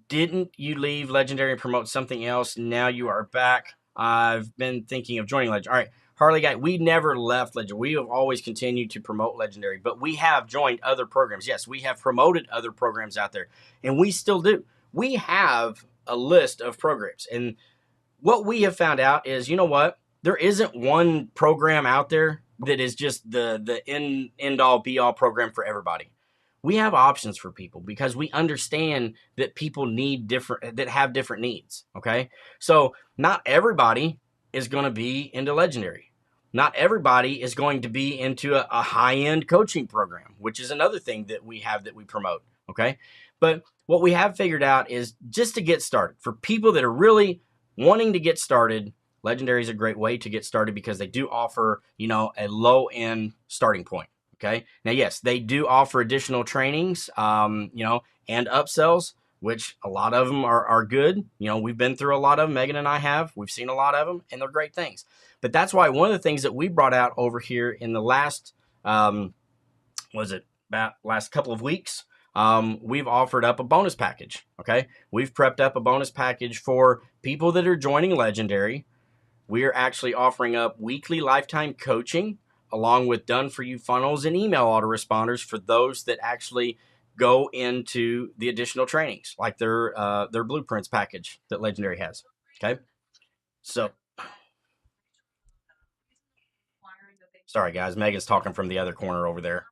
didn't you leave Legendary and promote something else? Now you are back. I've been thinking of joining Legendary. All right, Harley Guy, we never left Legendary. We have always continued to promote Legendary, but we have joined other programs. Yes, we have promoted other programs out there, and we still do. We have a list of programs, and what we have found out is, there isn't one program out there that is just the end all be all program for everybody. We have options for people because we understand that people that have different needs. Okay. So not everybody is going to be into Legendary. Not everybody is going to be into a high-end coaching program, which is another thing that we have that we promote. Okay. But what we have figured out is just to get started for people that are really wanting to get started. Legendary is a great way to get started because they do offer, a low-end starting point. Okay. Now, yes, they do offer additional trainings, and upsells, which a lot of them are good. We've been through a lot of them. Megan and I have. We've seen a lot of them, and they're great things. But that's why one of the things that we brought out over here in the last, last couple of weeks, we've offered up a bonus package. Okay. We've prepped up a bonus package for people that are joining Legendary. We are actually offering up weekly lifetime coaching along with done-for-you funnels and email autoresponders for those that actually go into the additional trainings, like their blueprints package that Legendary has. Okay, so sorry guys, Megan's talking from the other corner over there.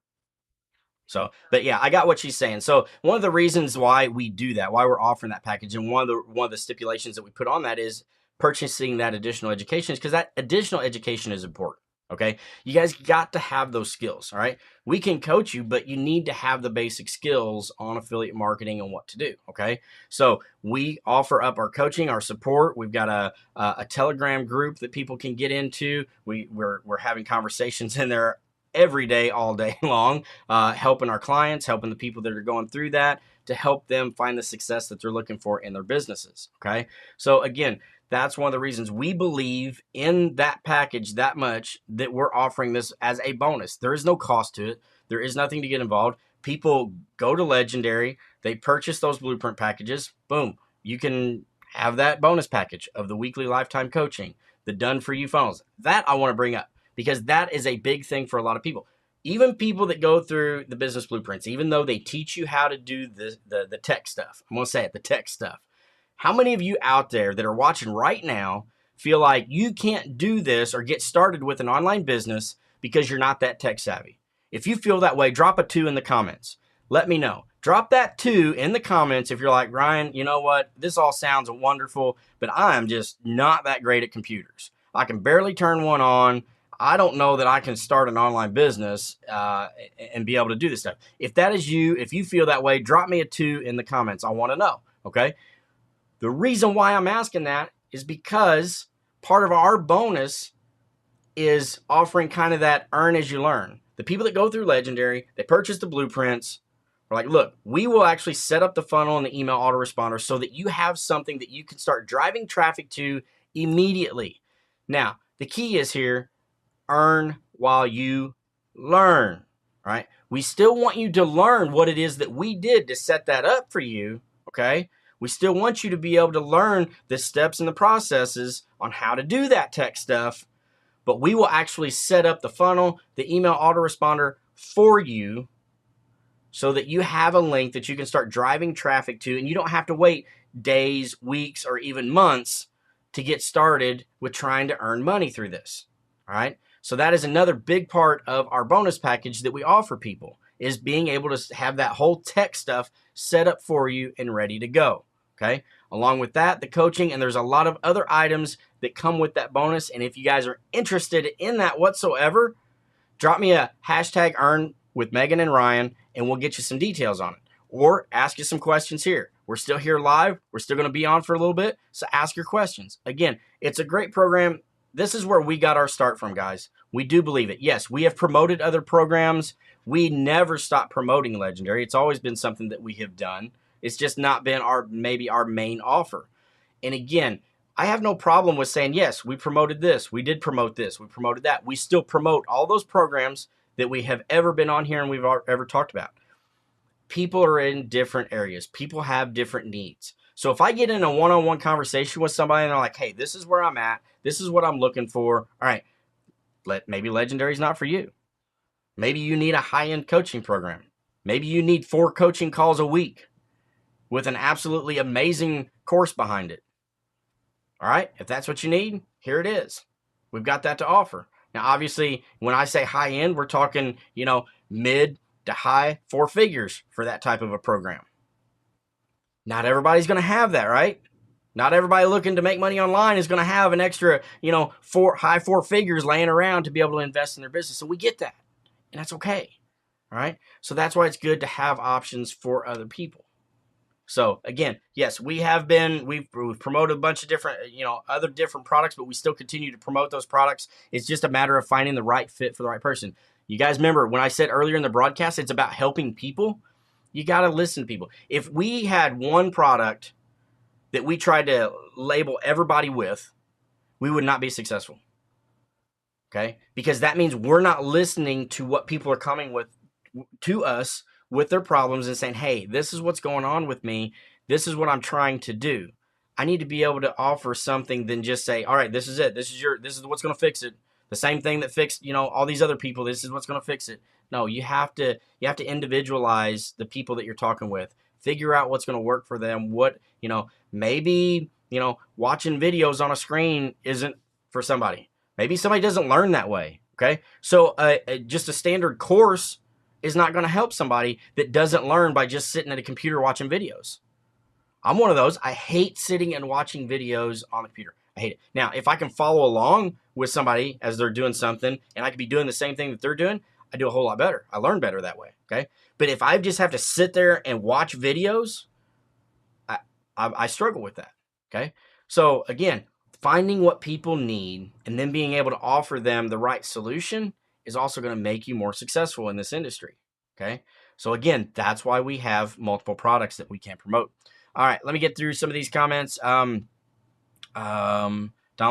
So, but yeah, I got what she's saying. So one of the reasons why we do that, why we're offering that package, and one of the stipulations that we put on that is purchasing that additional education, is because that additional education is important. Okay. You guys got to have those skills. All right. We can coach you, but you need to have the basic skills on affiliate marketing and what to do. Okay. So we offer up our coaching, our support. We've got a Telegram group that people can get into. We're having conversations in there every day, all day long, helping our clients, helping the people that are going through that to help them find the success that they're looking for in their businesses. Okay. So again, that's one of the reasons we believe in that package that much, that we're offering this as a bonus. There is no cost to it. There is nothing to get involved. People go to Legendary, they purchase those blueprint packages, boom, you can have that bonus package of the weekly lifetime coaching, the done-for-you funnels. That I want to bring up because that is a big thing for a lot of people. Even people that go through the business blueprints, even though they teach you how to do the tech stuff, I'm going to say it, the tech stuff. How many of you out there that are watching right now feel like you can't do this or get started with an online business because you're not that tech savvy? If you feel that way, drop a 2 in the comments. Let me know. Drop that 2 in the comments if you're like, Ryan, you know what? This all sounds wonderful, but I am just not that great at computers. I can barely turn one on. I don't know that I can start an online business and be able to do this stuff. If that is you, if you feel that way, drop me a 2 in the comments. I want to know, okay? The reason why I'm asking that is because part of our bonus is offering kind of that earn as you learn. The people that go through Legendary, they purchase the blueprints. We're like, look, we will actually set up the funnel and the email autoresponder so that you have something that you can start driving traffic to immediately. Now, the key is here, earn while you learn, right? We still want you to learn what it is that we did to set that up for you, okay? We still want you to be able to learn the steps and the processes on how to do that tech stuff, but we will actually set up the funnel, the email autoresponder for you so that you have a link that you can start driving traffic to, and you don't have to wait days, weeks, or even months to get started with trying to earn money through this, all right? So that is another big part of our bonus package that we offer people, is being able to have that whole tech stuff set up for you and ready to go, okay? Along with that, the coaching, and there's a lot of other items that come with that bonus, and if you guys are interested in that whatsoever, drop me a hashtag earn with Megan and Ryan, and we'll get you some details on it. Or ask you some questions here. We're still here live. We're still going to be on for a little bit, so ask your questions. Again, it's a great program. This is where we got our start from, guys. We do believe it. Yes, we have promoted other programs. We never stop promoting Legendary. It's always been something that we have done. It's just not been maybe our main offer. And again, I have no problem with saying, yes, we promoted this. We did promote this. We promoted that. We still promote all those programs that we have ever been on here and we've ever talked about. People are in different areas. People have different needs. So if I get in a one-on-one conversation with somebody and they're like, hey, this is where I'm at. This is what I'm looking for. All right, maybe Legendary is not for you. Maybe you need a high-end coaching program. Maybe you need 4 coaching calls a week with an absolutely amazing course behind it. All right, if that's what you need, here it is. We've got that to offer. Now, obviously, when I say high-end, we're talking, mid to high 4 figures for that type of a program. Not everybody's going to have that, right? Not everybody looking to make money online is going to have an extra, high 4 figures laying around to be able to invest in their business. So we get that, and that's okay. All right. So that's why it's good to have options for other people. So again, yes, we've promoted a bunch of different, other different products, but we still continue to promote those products. It's just a matter of finding the right fit for the right person. You guys remember when I said earlier in the broadcast, it's about helping people. You got to listen to people. If we had one product that we tried to label everybody with, we would not be successful. Okay? Because that means we're not listening to what people are coming with to us with their problems and saying, hey, this is what's going on with me. This is what I'm trying to do. I need to be able to offer something than just say, all right, this is it. This is what's going to fix it. The same thing that fixed, all these other people. This is what's going to fix it. No, you have to individualize the people that you're talking with. Figure out what's going to work for them. What, maybe, watching videos on a screen isn't for somebody. Maybe somebody doesn't learn that way. Okay. So just a standard course is not going to help somebody that doesn't learn by just sitting at a computer watching videos. I'm one of those. I hate sitting and watching videos on the computer. I hate it. Now, if I can follow along with somebody as they're doing something and I could be doing the same thing that they're doing, I do a whole lot better. I learn better that way. Okay. But if I just have to sit there and watch videos, I struggle with that. Okay. So again, finding what people need and then being able to offer them the right solution is also going to make you more successful in this industry. Okay. So again, that's why we have multiple products that we can promote. All right. Let me get through some of these comments. Donald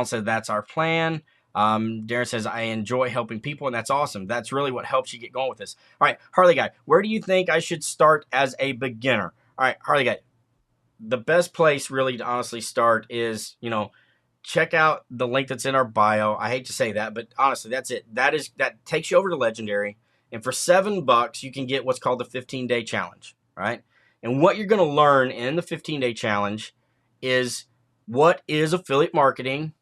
said that's our plan. Darren says, I enjoy helping people, and that's awesome. That's really what helps you get going with this. All right, Harley Guy, where do you think I should start as a beginner? All right, Harley Guy, the best place really to honestly start is, check out the link that's in our bio. I hate to say that, but honestly, that's it. That takes you over to Legendary, and for $7, you can get what's called the 15-day challenge, right? And what you're going to learn in the 15-day challenge is what is affiliate marketing,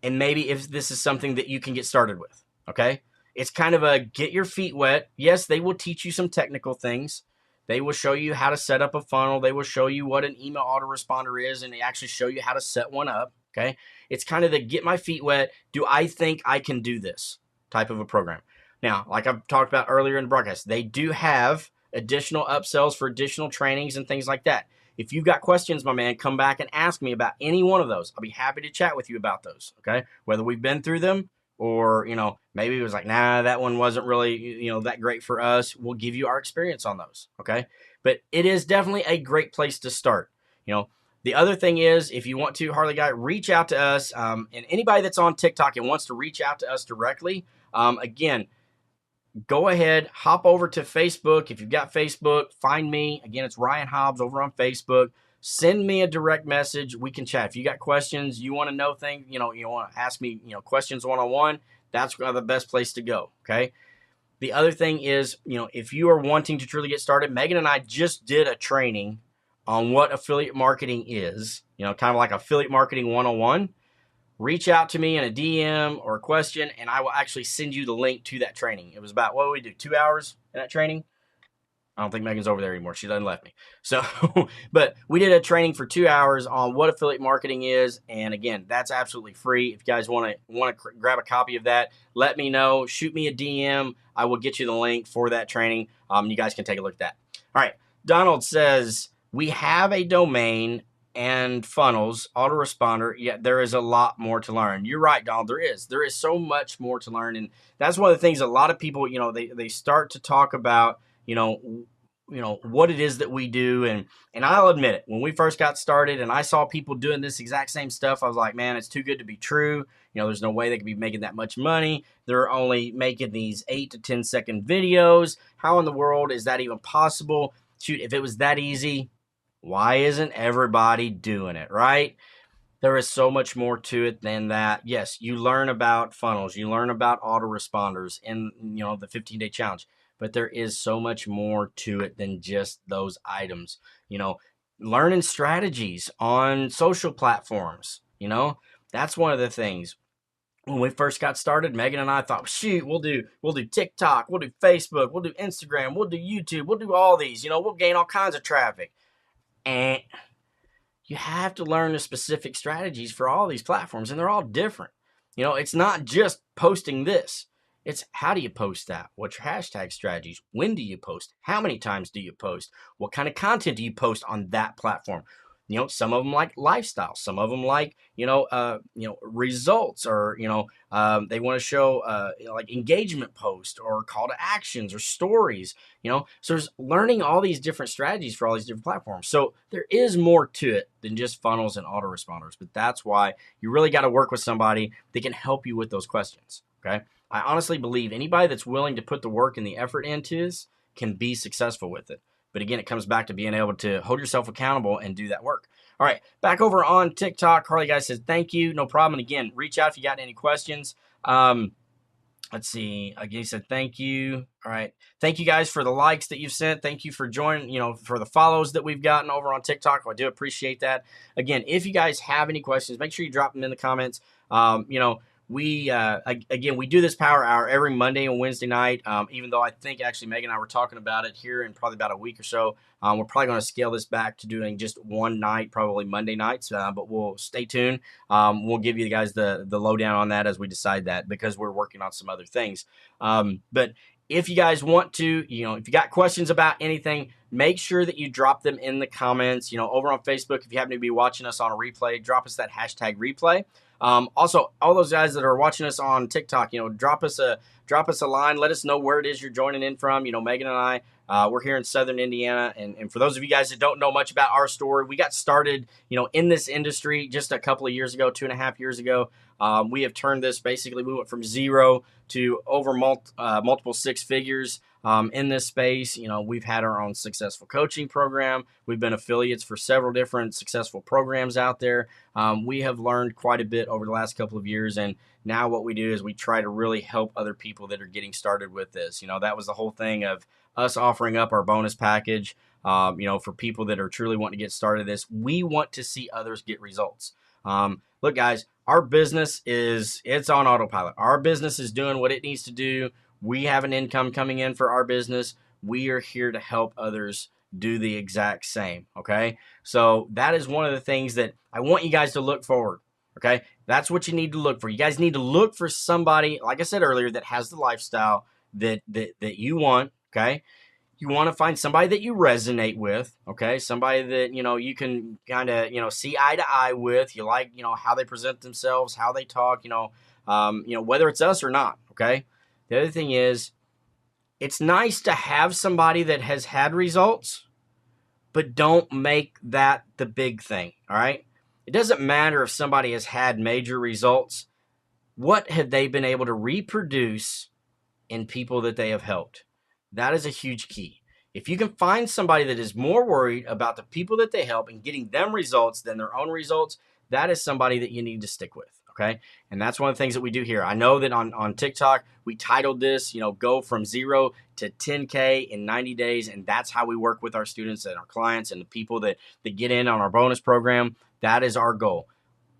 and maybe if this is something that you can get started with, okay? It's kind of a get your feet wet. Yes, they will teach you some technical things. They will show you how to set up a funnel. They will show you what an email autoresponder is, and they actually show you how to set one up, okay? It's kind of the get my feet wet. Do I think I can do this type of a program? Now, like I've talked about earlier in the broadcast, they do have additional upsells for additional trainings and things like that. If you've got questions, my man, come back and ask me about any one of those. I'll be happy to chat with you about those, okay? Whether we've been through them or, maybe it was like, nah, that one wasn't really, that great for us. We'll give you our experience on those. Okay. But it is definitely a great place to start. The other thing is, if you want to, Harley Guy, reach out to us. And anybody that's on TikTok and wants to reach out to us directly, again, go ahead, hop over to Facebook. If you've got Facebook, find me. Again, it's Ryan Hobbs over on Facebook. Send me a direct message. We can chat. If you got questions, you want to know things, you want to ask me, questions one-on-one, that's the best place to go. Okay. The other thing is, if you are wanting to truly get started, Megan and I just did a training on what affiliate marketing is, kind of like affiliate marketing 101. Reach out to me in a DM or a question, and I will actually send you the link to that training. It was about, what did we do, 2 hours in that training? I don't think Megan's over there anymore. She done left me. So, but we did a training for 2 hours on what affiliate marketing is. And again, that's absolutely free. If you guys want to grab a copy of that, let me know. Shoot me a DM. I will get you the link for that training. You guys can take a look at that. All right. Donald says, we have a domain and funnels, autoresponder, yet there is a lot more to learn. You're right, Donald. There is so much more to learn. And that's one of the things a lot of people, they start to talk about, what it is that we do. And I'll admit it, when we first got started and I saw people doing this exact same stuff, I was like, man, it's too good to be true. There's no way they could be making that much money. They're only making these 8 to 10 second videos. How in the world is that even possible? Shoot, if it was that easy, why isn't everybody doing it, right? There is so much more to it than that. Yes, you learn about funnels, you learn about autoresponders in, the 15-day challenge, but there is so much more to it than just those items. Learning strategies on social platforms, that's one of the things. When we first got started, Megan and I thought, shoot, we'll do TikTok, we'll do Facebook, we'll do Instagram, we'll do YouTube, we'll do all these, we'll gain all kinds of traffic. And you have to learn the specific strategies for all these platforms, and they're all different. It's not just posting this. It's how do you post that? What's your hashtag strategies? When do you post? How many times do you post? What kind of content do you post on that platform? Some of them like lifestyle. Some of them like, results, or, they want to show, like engagement posts or call to actions or stories, so there's learning all these different strategies for all these different platforms. So there is more to it than just funnels and autoresponders, but that's why you really got to work with somebody that can help you with those questions. Okay. I honestly believe anybody that's willing to put the work and the effort into this can be successful with it. But again, it comes back to being able to hold yourself accountable and do that work. All right, back over on TikTok, Harley Guy says, thank you, no problem. And again, reach out if you got any questions. Let's see. Again, he said, thank you. All right. Thank you guys for the likes that you've sent. Thank you for joining, for the follows that we've gotten over on TikTok. I do appreciate that. Again, if you guys have any questions, make sure you drop them in the comments. We do this power hour every Monday and Wednesday night. Even though I think actually Megan and I were talking about it here in probably about a week or so. We're probably going to scale this back to doing just one night, probably Monday nights. But we'll stay tuned. We'll give you guys the lowdown on that as we decide that, because we're working on some other things. But if you guys want to, if you got questions about anything, make sure that you drop them in the comments. Over on Facebook, if you happen to be watching us on a replay, drop us that hashtag replay. Also, all those guys that are watching us on TikTok, drop us a line. Let us know where it is you're joining in from. Megan and I, we're here in Southern Indiana. And for those of you guys that don't know much about our story, we got started, in this industry just a couple of years ago, 2.5 years ago. We have turned this, basically, we went from zero to over multiple six figures. In this space, we've had our own successful coaching program. We've been affiliates for several different successful programs out there. We have learned quite a bit over the last couple of years. And now what we do is we try to really help other people that are getting started with this. That was the whole thing of us offering up our bonus package, for people that are truly wanting to get started this. We want to see others get results. Look, guys, our business it's on autopilot. Our business is doing what it needs to do. We have an income coming in for our business. We are here to help others do the exact same. Okay. So that is one of the things that I want you guys to look forward. Okay. That's what you need to look for. You guys need to look for somebody, like I said earlier, that has the lifestyle that you want. Okay. You want to find somebody that you resonate with. Okay. Somebody that, you can kind of, see eye to eye with. You like, how they present themselves, how they talk, whether it's us or not. Okay. The other thing is, it's nice to have somebody that has had results, but don't make that the big thing. All right. It doesn't matter if somebody has had major results. What have they been able to reproduce in people that they have helped? That is a huge key. If you can find somebody that is more worried about the people that they help and getting them results than their own results, that is somebody that you need to stick with. Okay. And that's one of the things that we do here. I know that on TikTok, we titled this, go from 0 to 10K in 90 days. And that's how we work with our students and our clients and the people that get in on our bonus program. That is our goal.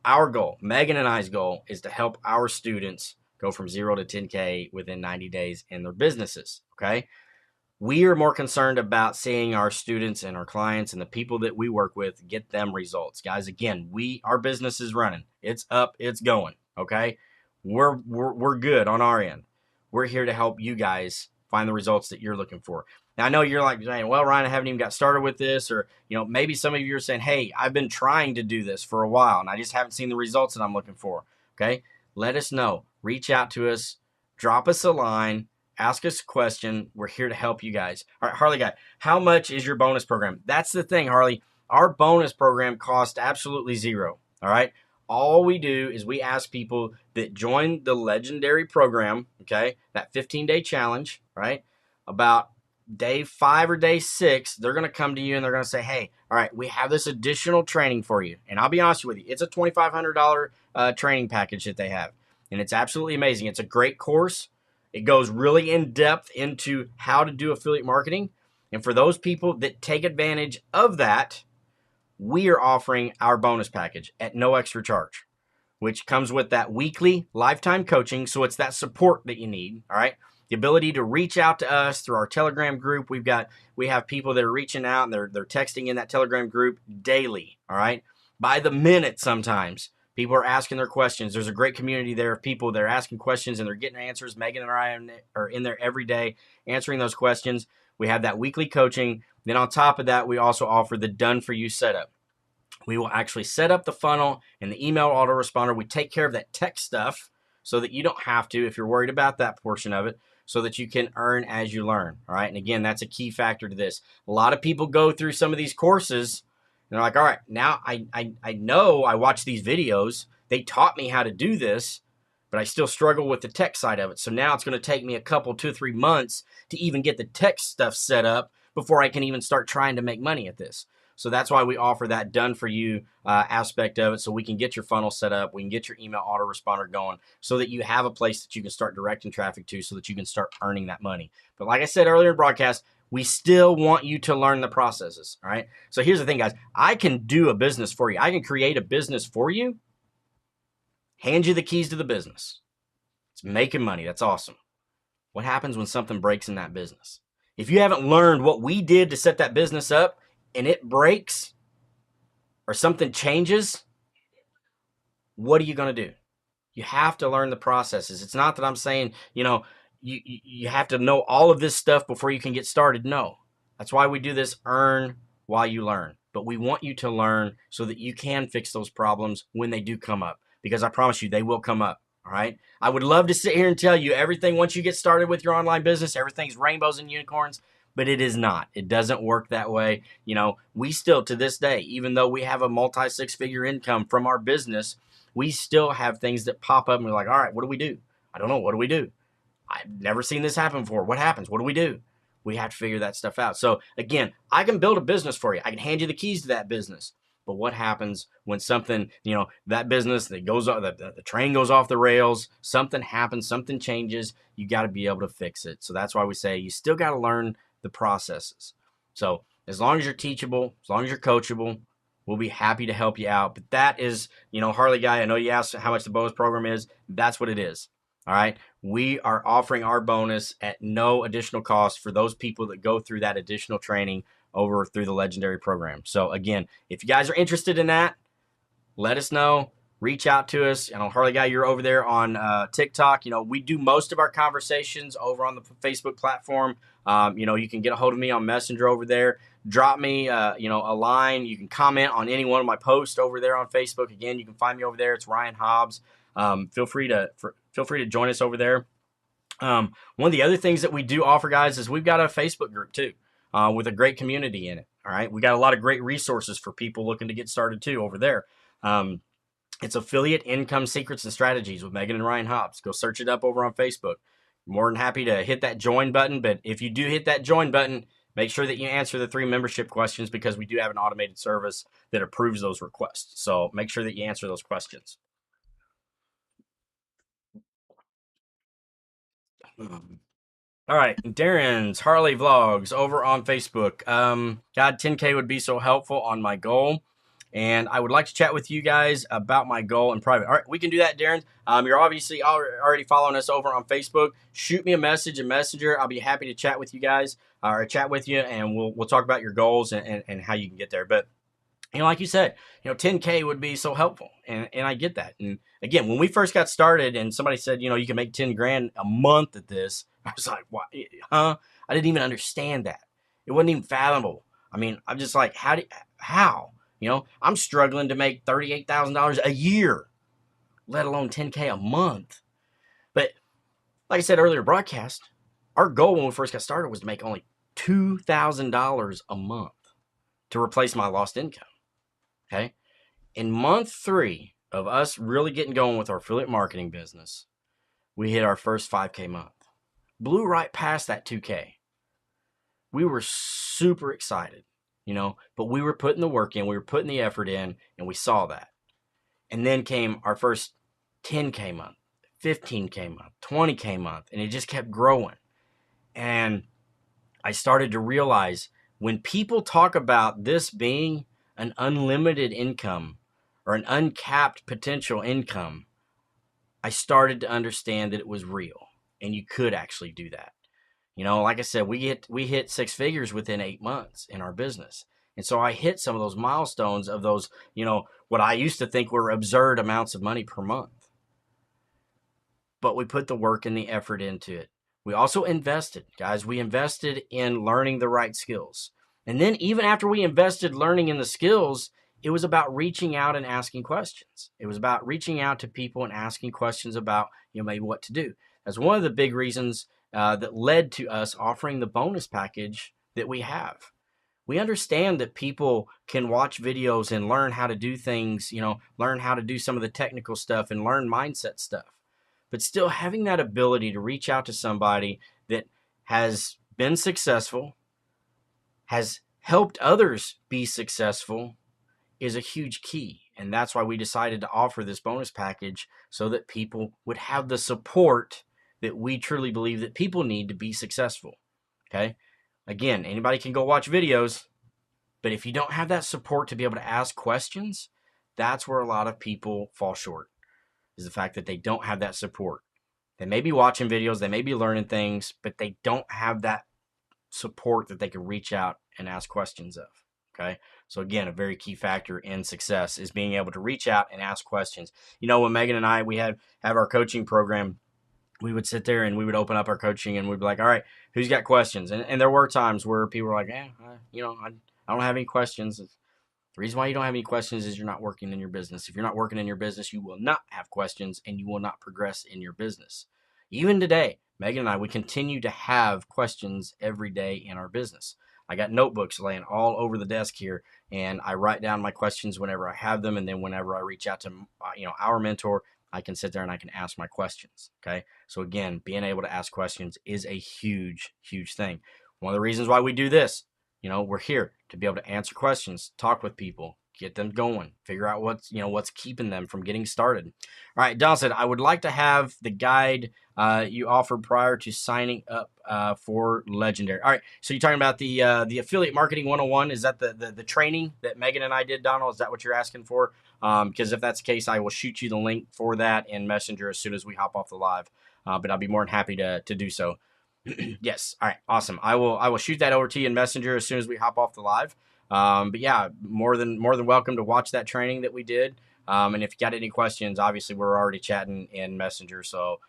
Our goal, Megan and I's goal, is to help our students go from 0 to 10K within 90 days in their businesses. Okay. We are more concerned about seeing our students and our clients and the people that we work with get them results. Guys, again, our business is running. It's up, it's going. Okay. We're good on our end. We're here to help you guys find the results that you're looking for. Now, I know you're like saying, well, Ryan, I haven't even got started with this. Or, maybe some of you are saying, hey, I've been trying to do this for a while and I just haven't seen the results that I'm looking for. Okay. Let us know. Reach out to us. Drop us a line. Ask us a question. We're here to help you guys. All right, Harley guy, how much is your bonus program? That's the thing, Harley. Our bonus program costs absolutely zero. All right. All we do is we ask people that join the legendary program, okay, that 15-day challenge, right, about day 5 or day 6, they're going to come to you and they're going to say, hey, all right, we have this additional training for you. And I'll be honest with you, it's a $2,500 training package that they have. And it's absolutely amazing. It's a great course. It goes really in depth into how to do affiliate marketing. And for those people that take advantage of that, we are offering our bonus package at no extra charge, which comes with that weekly lifetime coaching. So it's that support that you need. All right. The ability to reach out to us through our Telegram group. We have people that are reaching out and they're texting in that Telegram group daily. All right. By the minute sometimes. People are asking their questions. There's a great community there of people that are asking questions and they're getting answers. Megan and I are in there every day answering those questions. We have that weekly coaching. Then on top of that, we also offer the done for you setup. We will actually set up the funnel and the email autoresponder. We take care of that tech stuff so that you don't have to, if you're worried about that portion of it, so that you can earn as you learn. All right. And again, that's a key factor to this. A lot of people go through some of these courses and they're like, all right, now I know I watch these videos. They taught me how to do this, but I still struggle with the tech side of it. So now it's going to take me a couple, 2-3 months to even get the tech stuff set up before I can even start trying to make money at this. So that's why we offer that done for you aspect of it. So we can get your funnel set up. We can get your email autoresponder going so that you have a place that you can start directing traffic to so that you can start earning that money. But like I said earlier in broadcast, we still want you to learn the processes. All right. So here's the thing, guys. I can do a business for you. I can create a business for you, hand you the keys to the business. It's making money. That's awesome. What happens when something breaks in that business? If you haven't learned what we did to set that business up and it breaks or something changes, what are you going to do? You have to learn the processes. It's not that I'm saying, you have to know all of this stuff before you can get started. No, that's why we do this earn while you learn. But we want you to learn so that you can fix those problems when they do come up, because I promise you they will come up. All right. I would love to sit here and tell you everything once you get started with your online business, everything's rainbows and unicorns, but it is not. It doesn't work that way. We still to this day, even though we have a multi-6-figure income from our business, we still have things that pop up and we're like, all right, what do we do? I don't know. What do we do? I've never seen this happen before. What happens? What do we do? We have to figure that stuff out. So again, I can build a business for you. I can hand you the keys to that business. But what happens when something, that business that goes off, the train goes off the rails, something happens, something changes, you got to be able to fix it. So that's why we say you still got to learn the processes. So as long as you're teachable, as long as you're coachable, we'll be happy to help you out. But that is, Harley guy, I know you asked how much the bonus program is. That's what it is. All right. We are offering our bonus at no additional cost for those people that go through that additional training over through the legendary program. So again, if you guys are interested in that, let us know. Reach out to us. Harley guy, you're over there on TikTok. We do most of our conversations over on the Facebook platform. You can get a hold of me on Messenger over there. Drop me, a line. You can comment on any one of my posts over there on Facebook. Again, you can find me over there. It's Ryan Hobbs. Feel free to join us over there. One of the other things that we do offer, guys, is we've got a Facebook group too, with a great community in it. All right, we got a lot of great resources for people looking to get started too over there. It's Affiliate Income Secrets and Strategies with Megan and Ryan Hobbs. Go search it up over on Facebook. More than happy to hit that join button. But if you do hit that join button, make sure that you answer the 3 membership questions, because we do have an automated service that approves those requests. So make sure that you answer those questions. All right, Darren's Harley Vlogs over on Facebook. God, 10K would be so helpful on my goal. And I would like to chat with you guys about my goal in private. All right, we can do that, Darren. You're obviously already following us over on Facebook. Shoot me a message in Messenger. I'll be happy to chat with you guys, or chat with you, and we'll talk about your goals and how you can get there. But like you said, 10K would be so helpful, and I get that. And again, when we first got started, and somebody said, you can make 10 grand a month at this, I was like, what? Huh? I didn't even understand that. It wasn't even fathomable. I mean, I'm just like, how? I'm struggling to make $38,000 a year, let alone 10K a month. But like I said earlier, broadcast, our goal when we first got started was to make only $2,000 a month to replace my lost income. Okay. In month 3 of us really getting going with our affiliate marketing business, we hit our first 5K month. Blew right past that 2K. We were super excited, but we were putting the work in, we were putting the effort in, and we saw that. And then came our first 10K month, 15K month, 20K month, and it just kept growing. And I started to realize, when people talk about this being an unlimited income or an uncapped potential income, I started to understand that it was real and you could actually do that. Like I said, we hit 6 figures within 8 months in our business. And so I hit some of those milestones of those, what I used to think were absurd amounts of money per month. But we put the work and the effort into it. We also invested, guys. We invested in learning the right skills. And then even after we invested learning in the skills, it was about reaching out and asking questions. It was about reaching out to people and asking questions about, maybe what to do. That's one of the big reasons that led to us offering the bonus package that we have. We understand that people can watch videos and learn how to do things, learn how to do some of the technical stuff and learn mindset stuff. But still having that ability to reach out to somebody that has been successful, has helped others be successful, is a huge key. And that's why we decided to offer this bonus package, so that people would have the support that we truly believe that people need to be successful. Okay. Again, anybody can go watch videos, but if you don't have that support to be able to ask questions, that's where a lot of people fall short, is the fact that they don't have that support. They may be watching videos, they may be learning things, but they don't have that support that they can reach out and ask questions of. Okay. So again, a very key factor in success is being able to reach out and ask questions. When Megan and I, we have our coaching program, we would sit there and we would open up our coaching and we'd be like, all right, who's got questions? And there were times where people were like, I don't have any questions. The reason why you don't have any questions is you're not working in your business. If you're not working in your business, you will not have questions and you will not progress in your business. Even today, Megan and I, we continue to have questions every day in our business. I got notebooks laying all over the desk here, and I write down my questions whenever I have them. And then whenever I reach out to, our mentor, I can sit there and I can ask my questions. Okay. So again, being able to ask questions is a huge, huge thing. One of the reasons why we do this, we're here to be able to answer questions, talk with people, get them going, figure out what's keeping them from getting started. All right. Don said, I would like to have the guide you offered prior to signing up for Legendary. All right. So you're talking about the Affiliate Marketing 101. Is that the training that Megan and I did, Donald? Is that what you're asking for? Because if that's the case, I will shoot you the link for that in Messenger as soon as we hop off the live. But I'll be more than happy to do so. Yes. All right. Awesome. I will shoot that over to you in Messenger as soon as we hop off the live. But yeah, more than welcome to watch that training that we did. And if you got any questions, obviously we're already chatting in Messenger, so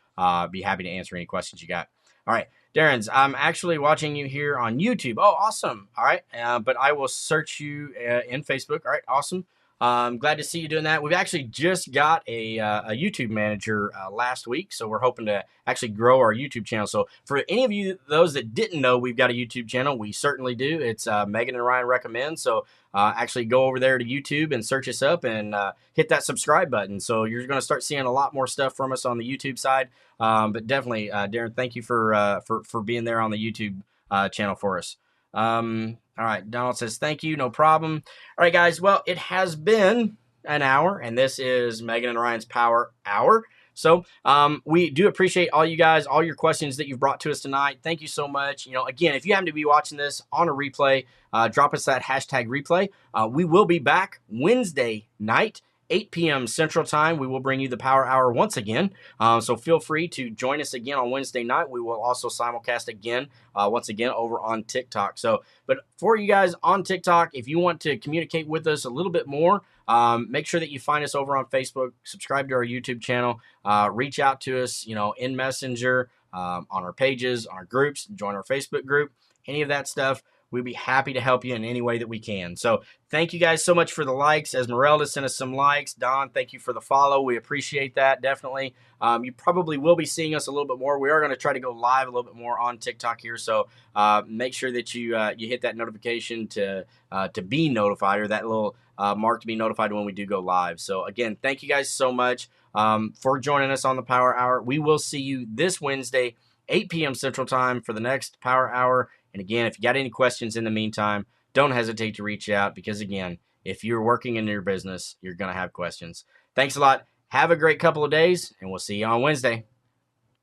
be happy to answer any questions you got. All right, Darren's, I'm actually watching you here on YouTube. Oh, awesome. All right, but I will search you in Facebook. All right, awesome. Glad to see you doing that. We've actually just got a YouTube manager last week, so we're hoping to actually grow our YouTube channel. So for any of you, those that didn't know we've got a YouTube channel, we certainly do. It's Megan and Ryan Recommend. So actually go over there to YouTube and search us up and hit that subscribe button. So you're going to start seeing a lot more stuff from us on the YouTube side. But definitely, Darren, thank you for being there on the YouTube channel for us. All right, Donald says thank you, no problem. All right, guys. Well, it has been an hour, and this is Megan and Ryan's Power Hour. So we do appreciate all you guys, all your questions that you've brought to us tonight. Thank you so much. Again, if you happen to be watching this on a replay, drop us that hashtag replay. We will be back Wednesday night, 8 p.m. Central Time. We will bring you the Power Hour once again. So feel free to join us again on Wednesday night. We will also simulcast again, once again, over on TikTok. But for you guys on TikTok, if you want to communicate with us a little bit more, make sure that you find us over on Facebook, subscribe to our YouTube channel, reach out to us, in Messenger, on our pages, on our groups, join our Facebook group, any of that stuff. We'd be happy to help you in any way that we can. So thank you guys so much for the likes. Esmeralda sent us some likes. Don, thank you for the follow. We appreciate that, definitely. You probably will be seeing us a little bit more. We are going to try to go live a little bit more on TikTok here. So make sure that you hit that notification to be notified, or that little mark to be notified when we do go live. So again, thank you guys so much for joining us on the Power Hour. We will see you this Wednesday, 8 p.m. Central Time, for the next Power Hour. And again, if you got any questions in the meantime, don't hesitate to reach out, because again, if you're working in your business, you're going to have questions. Thanks a lot. Have a great couple of days, and we'll see you on Wednesday.